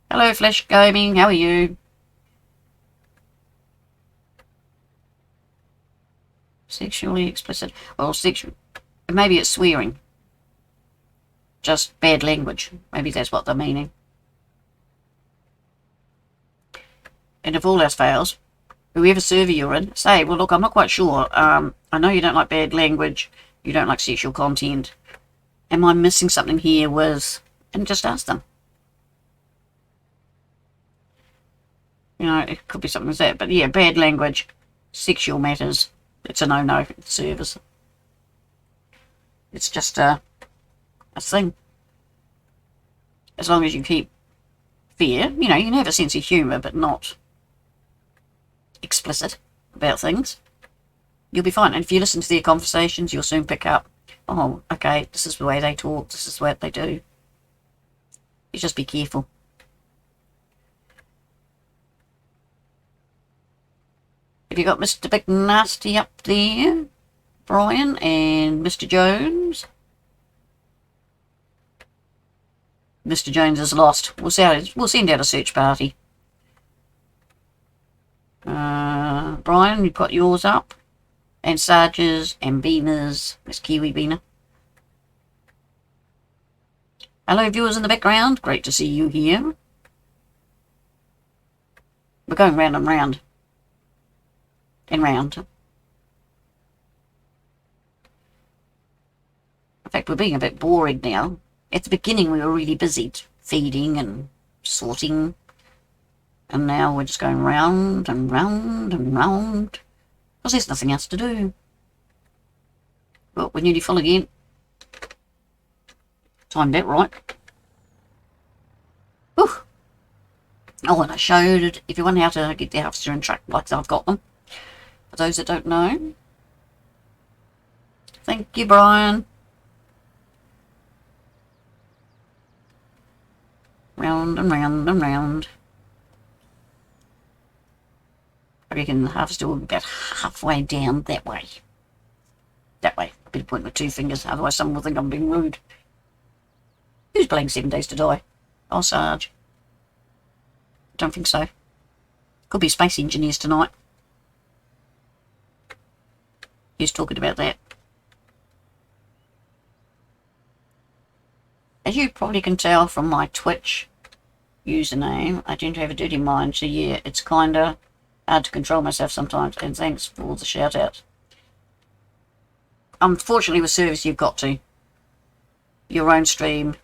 Hello, Flash Gaming. How are you? Sexually explicit. Well, maybe it's swearing. Just bad language. Maybe that's what they're meaning. And if all else fails, whoever server you're in, say, well, look, I'm not quite sure. I know you don't like bad language. You don't like sexual content. Am I missing something here with... And just ask them. You know, it could be something like that. But yeah, bad language, sexual matters. It's a no-no for the servers. It's just a thing. As long as you keep fair, you know, you can have a sense of humour, but not explicit about things. You'll be fine. And if you listen to their conversations, you'll soon pick up, oh, okay, this is the way they talk, this is what they do. You just be careful. Have you got Mr. Big Nasty up there, Brian, and Mr. Jones? Mr. Jones is lost. We'll send out a search party. Brian, you've got yours up. And Sarge's and Beaner's. Miss Kiwi Beaner. Hello, viewers in the background. Great to see you here. We're going round and round. And round. In fact, we're being a bit boring now. At the beginning, we were really busy feeding and sorting. And now we're just going round and round and round. Because there's nothing else to do. Well, we're nearly full again. Timed out right. Whew. Oh, and I showed everyone how to get their harvester and truck like I've got them. For those that don't know. Thank you, Brian. Round and round and round. I reckon the harvester will be about halfway down that way. That way. I'll be pointing with two fingers, otherwise someone will think I'm being rude. Who's playing 7 Days to Die? Oh, Sarge. Don't think so. Could be space engineers tonight. Who's talking about that? As you probably can tell from my Twitch username, I tend to have a dirty mind, so yeah, it's kinda hard to control myself sometimes, and thanks for the shout out. Unfortunately with service you've got to. Your own stream,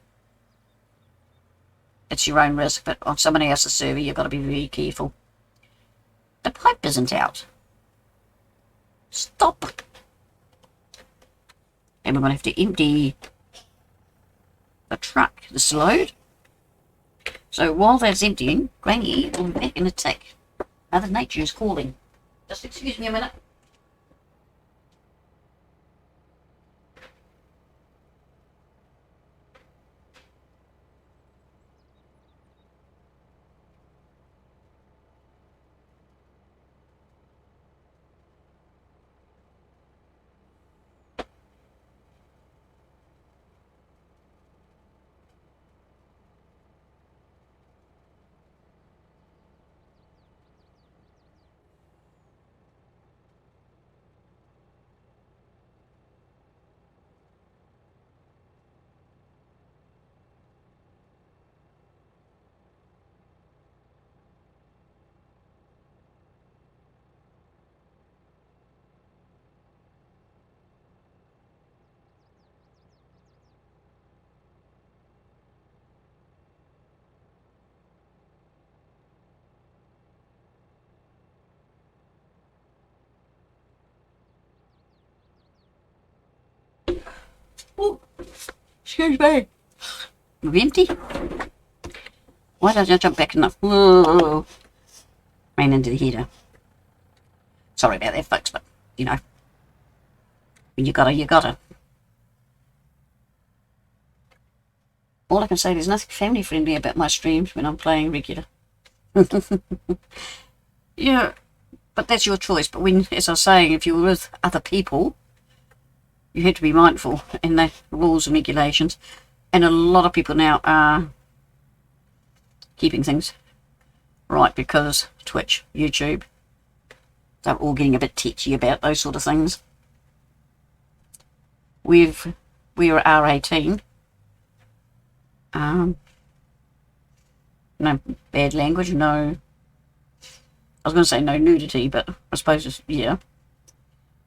it's your own risk, but on somebody else's server you've got to be really careful. The pipe isn't out. Stop and we're going to have to empty the truck, this load. So while that's emptying, Granny will be back in a tick. Mother Nature is calling. Just excuse me a minute. Oh, excuse me. You're empty? Why don't I jump back enough? Whoa. Ran into the heater. Sorry about that, folks, but, you know, when you gotta, you gotta. All I can say, there's nothing family friendly about my streams when I'm playing regular. Yeah, but that's your choice. But when, as I was saying, if you're with other people, you have to be mindful in the rules and regulations. And a lot of people now are keeping things right because Twitch, YouTube, they're all getting a bit tetchy about those sort of things. We are R18. No bad language, no. I was going to say no nudity, but I suppose it's, yeah.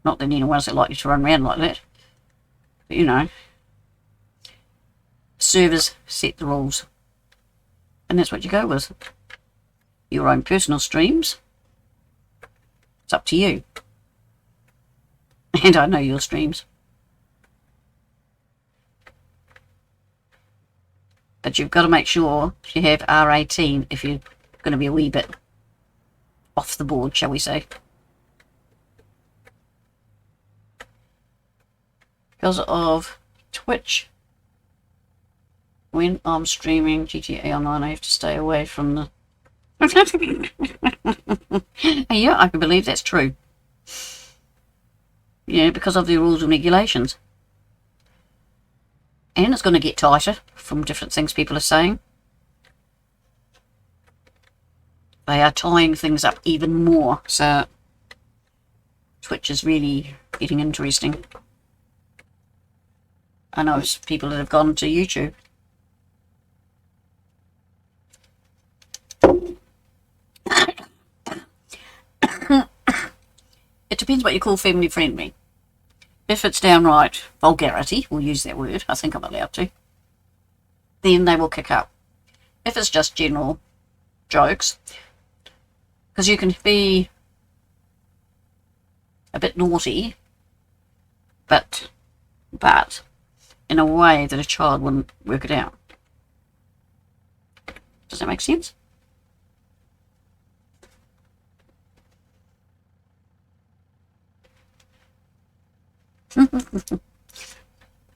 Not that anyone's likely to run around like that. But, you know, servers set the rules. And that's what you go with. Your own personal streams, it's up to you. And I know your streams. But you've got to make sure you have R18 if you're going to be a wee bit off the board, shall we say. Because of Twitch, when I'm streaming GTA Online, I have to stay away from the... Yeah, I can believe that's true. Yeah, because of the rules and regulations. And it's going to get tighter from different things people are saying. They are tying things up even more, so Twitch is really getting interesting. I know it's people that have gone to YouTube. It depends what you call family friendly. If it's downright vulgarity, we'll use that word, I think I'm allowed to, then they will kick up. If it's just general jokes, because you can be a bit naughty, but in a way that a child wouldn't work it out. Does that make sense?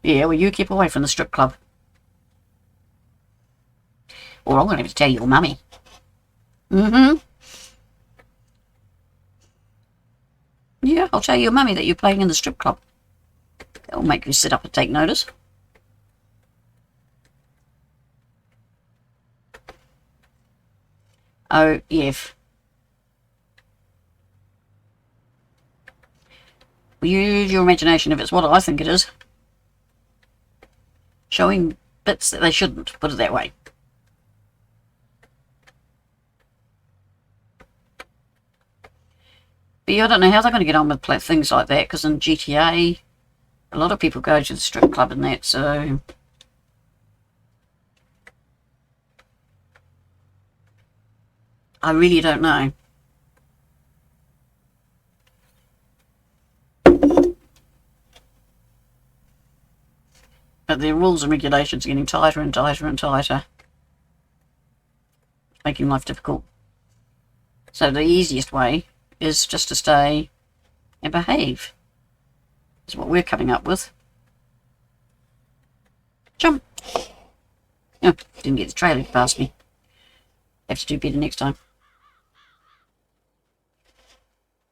Yeah, well, you keep away from the strip club. Or I'm going to have to tell your mummy. Yeah, I'll tell your mummy that you're playing in the strip club. That'll make you sit up and take notice. Oh, yeah. Use your imagination if it's what I think it is. Showing bits that they shouldn't, put it that way. But yeah, I don't know how they're going to get on with things like that, because in GTA, a lot of people go to the strip club and that, so... I really don't know. But the rules and regulations are getting tighter and tighter and tighter, making life difficult. So the easiest way is just to stay and behave. Is what we're coming up with. Jump! Oh, didn't get the trailer past me. Have to do better next time.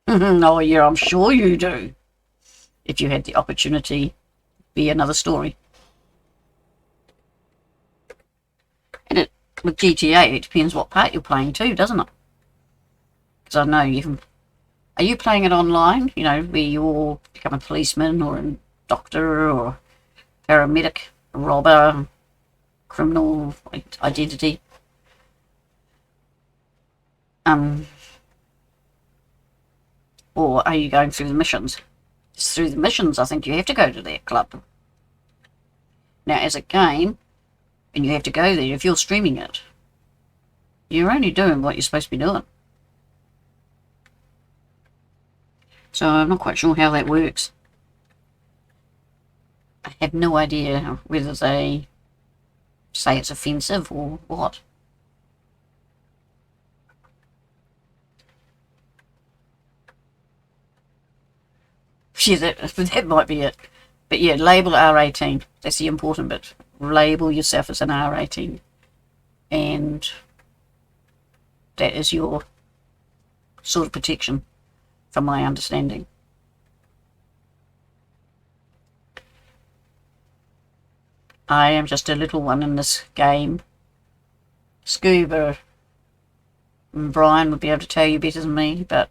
Oh yeah, I'm sure you do. If you had the opportunity, be another story. And with GTA, it depends what part you're playing too, doesn't it? Because I know you can. Are you playing it online? You know, where you all become a policeman or a doctor or paramedic, a robber, criminal identity. Or are you going through the missions? It's through the missions, I think you have to go to that club. Now, as a game, and you have to go there, if you're streaming it, you're only doing what you're supposed to be doing. So I'm not quite sure how that works. I have no idea whether they say it's offensive or what. Yeah, that might be it. But yeah, label R18. That's the important bit. Label yourself as an R18. And that is your sort of protection, from my understanding. I am just a little one in this game. Scuba and Brian would be able to tell you better than me, but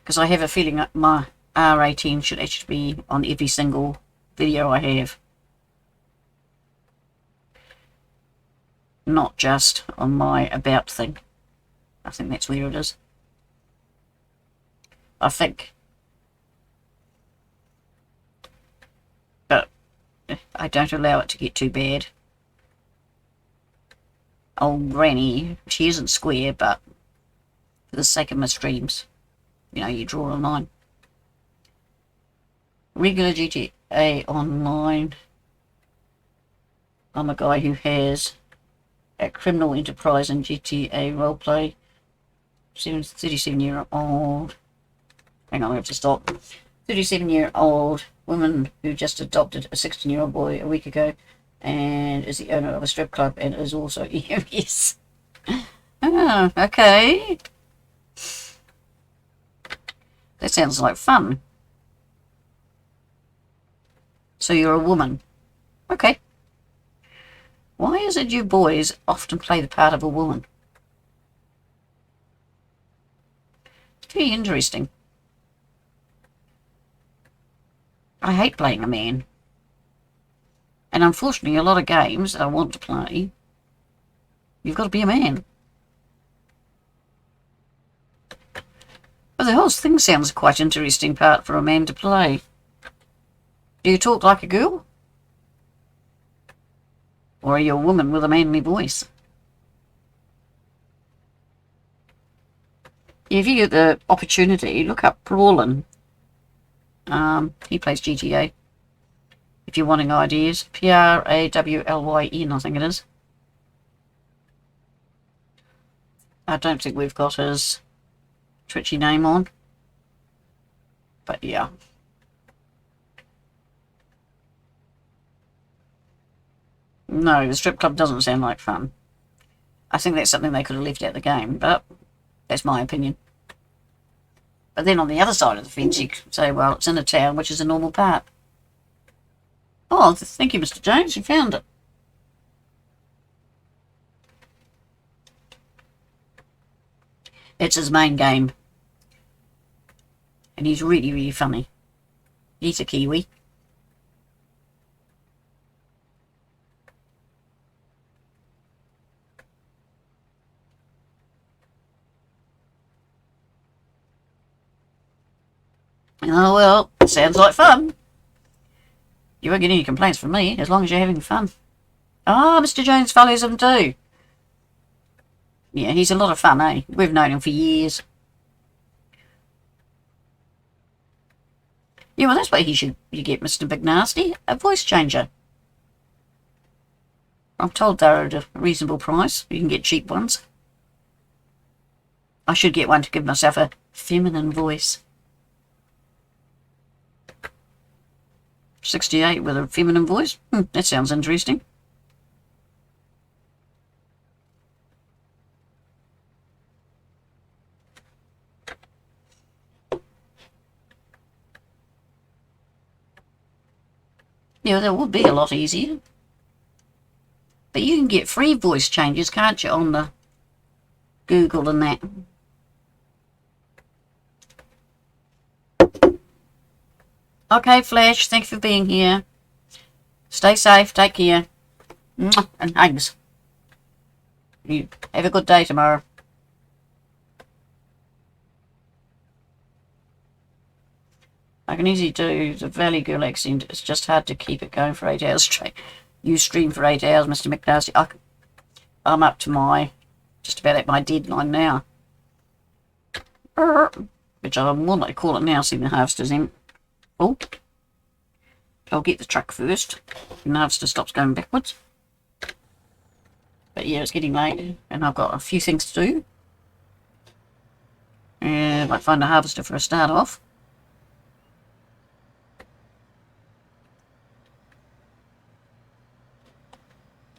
because I have a feeling that my R18 should actually be on every single video I have. Not just on my about thing. I think that's where it is. I think. But I don't allow it to get too bad. Old Granny, she isn't square, but for the sake of my streams, you know, you draw a line. Regular GTA Online. I'm a guy who has a criminal enterprise in GTA roleplay. 37-year-old. Hang on, I have to stop. 37-year-old woman who just adopted a 16-year-old boy a week ago and is the owner of a strip club and is also EMS. Oh, okay. That sounds like fun. So you're a woman. Okay. Why is it you boys often play the part of a woman? It's very interesting. I hate playing a man. And unfortunately, a lot of games I want to play, you've got to be a man. But the whole thing sounds quite interesting part for a man to play. Do you talk like a girl? Or are you a woman with a manly voice? If you get the opportunity, look up Brawlin. He plays GTA. If you're wanting ideas, Prawlyn, I think it is. I don't think we've got his Twitchy name on. But yeah. No, the strip club doesn't sound like fun. I think that's something they could have left out of the game, but that's my opinion. But then on the other side of the fence, you could say, well, it's in a town, which is a normal part. Oh, thank you, Mr. Jones, you found it. It's his main game. And he's really, really funny. He's a Kiwi. Oh, well, sounds like fun. You won't get any complaints from me, as long as you're having fun. Ah, Mr. Jones follows him too. Yeah, he's a lot of fun, eh? We've known him for years. Yeah, well, that's what you get, Mr. Big Nasty. A voice changer. I'm told they're at a reasonable price. You can get cheap ones. I should get one to give myself a feminine voice. 68 with a feminine voice? That sounds interesting. Yeah, that would be a lot easier. But you can get free voice changes, can't you, on the Google and that. Okay, Flash, thanks for being here. Stay safe, take care. And hugs. You have a good day tomorrow. I can easily do the Valley Girl accent. It's just hard to keep it going for 8 hours straight. You stream for 8 hours, Mr. McNasty. I'm up to just about at my deadline now. Which I will not call it now, seeing the harvester's in. Oh. I'll get the truck first. And the harvester stops going backwards. But yeah, it's getting late, and I've got a few things to do. And I might find a harvester for a start off.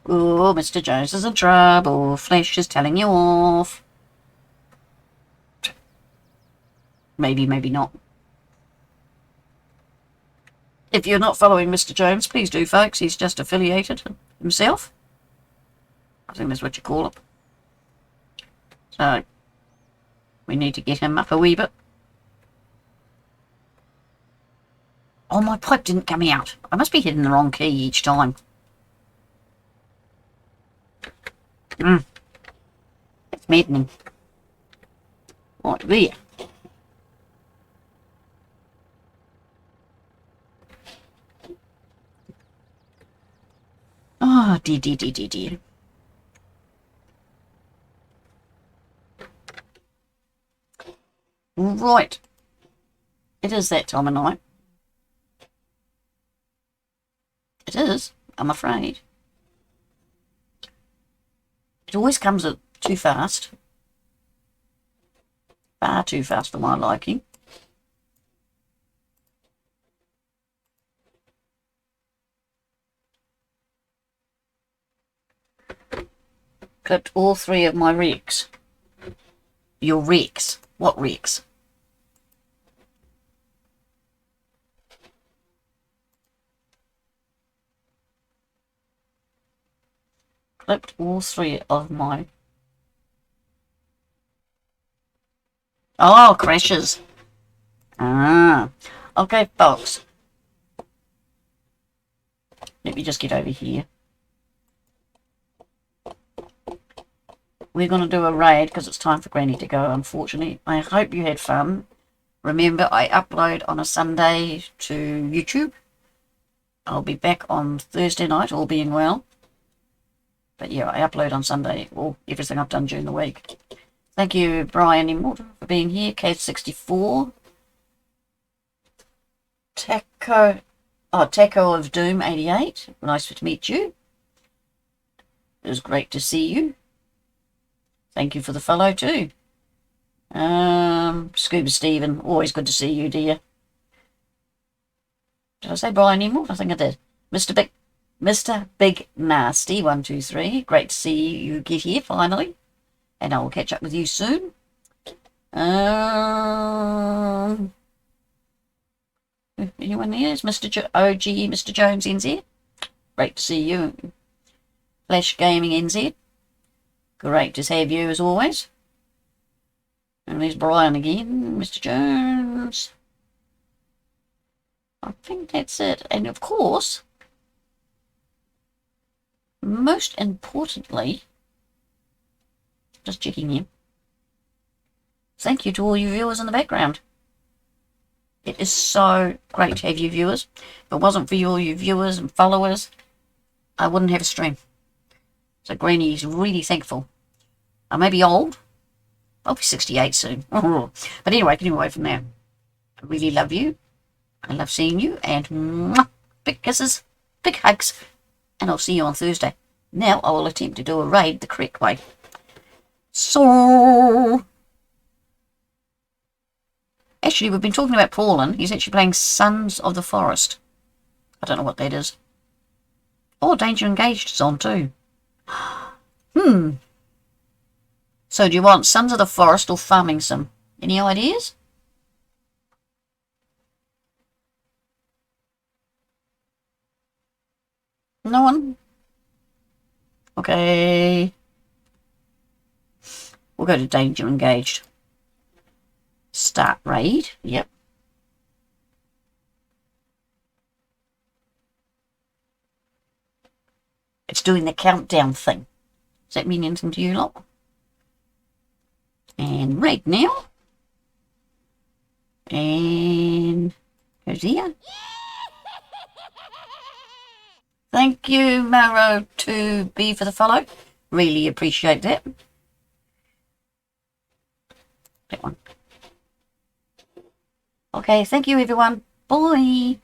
Oh, Mr. Jones is in trouble. Flesh is telling you off. Maybe, maybe not. If you're not following Mr. Jones, please do, folks. He's just affiliated himself. I think that's what you call it. So, we need to get him up a wee bit. Oh, my pipe didn't come out. I must be hitting the wrong key each time. It's maddening. Right there. Oh, dear. Right. It is that time of night. It is, I'm afraid. It always comes too fast. Far too fast for my liking. Clipped all 3 of my reeks. Your reeks? What reeks? Clipped all 3 of my... Oh, crashes. Ah. Okay, folks. Let me just get over here. We're going to do a raid because it's time for Granny to go, unfortunately. I hope you had fun. Remember, I upload on a Sunday to YouTube. I'll be back on Thursday night, all being well. But yeah, I upload on Sunday, everything I've done during the week. Thank you, Brian Immortal, for being here. Cave64. Taco of Doom 88. Nice to meet you. It was great to see you. Thank you for the follow too. Scuba Stephen, always good to see you, dear. Did I say Brian Immortal? I think I did. Mr. Big Nasty 123. Great to see you get here finally. And I will catch up with you soon. Anyone there? Is Mr. OG, Mr. Jones NZ? Great to see you. Flash Gaming NZ. Great to have you as always. And there's Brian again, Mr. Jones. I think that's it. And of course, most importantly, just checking here, thank you to all you viewers in the background. It is so great to have you viewers. If it wasn't for all you viewers and followers, I wouldn't have a stream. So Granny's really thankful. I may be old. I'll be 68 soon. But anyway, getting away from that. I really love you. I love seeing you, and mwah, big kisses, big hugs, and I'll see you on Thursday. Now I will attempt to do a raid the correct way. So, actually, we've been talking about Paulin. He's actually playing Sons of the Forest. I don't know what that is. Oh, Danger Engaged is on too. So do you want Sons of the Forest or Farming Sim? Any ideas? No one? Okay. We'll go to Danger Engaged. Start raid. Yep. It's doing the countdown thing. Does that mean anything to you lot? And raid now. And goes here. Thank you, Maro2B, for the follow. Really appreciate that. That one. Okay, thank you, everyone. Bye.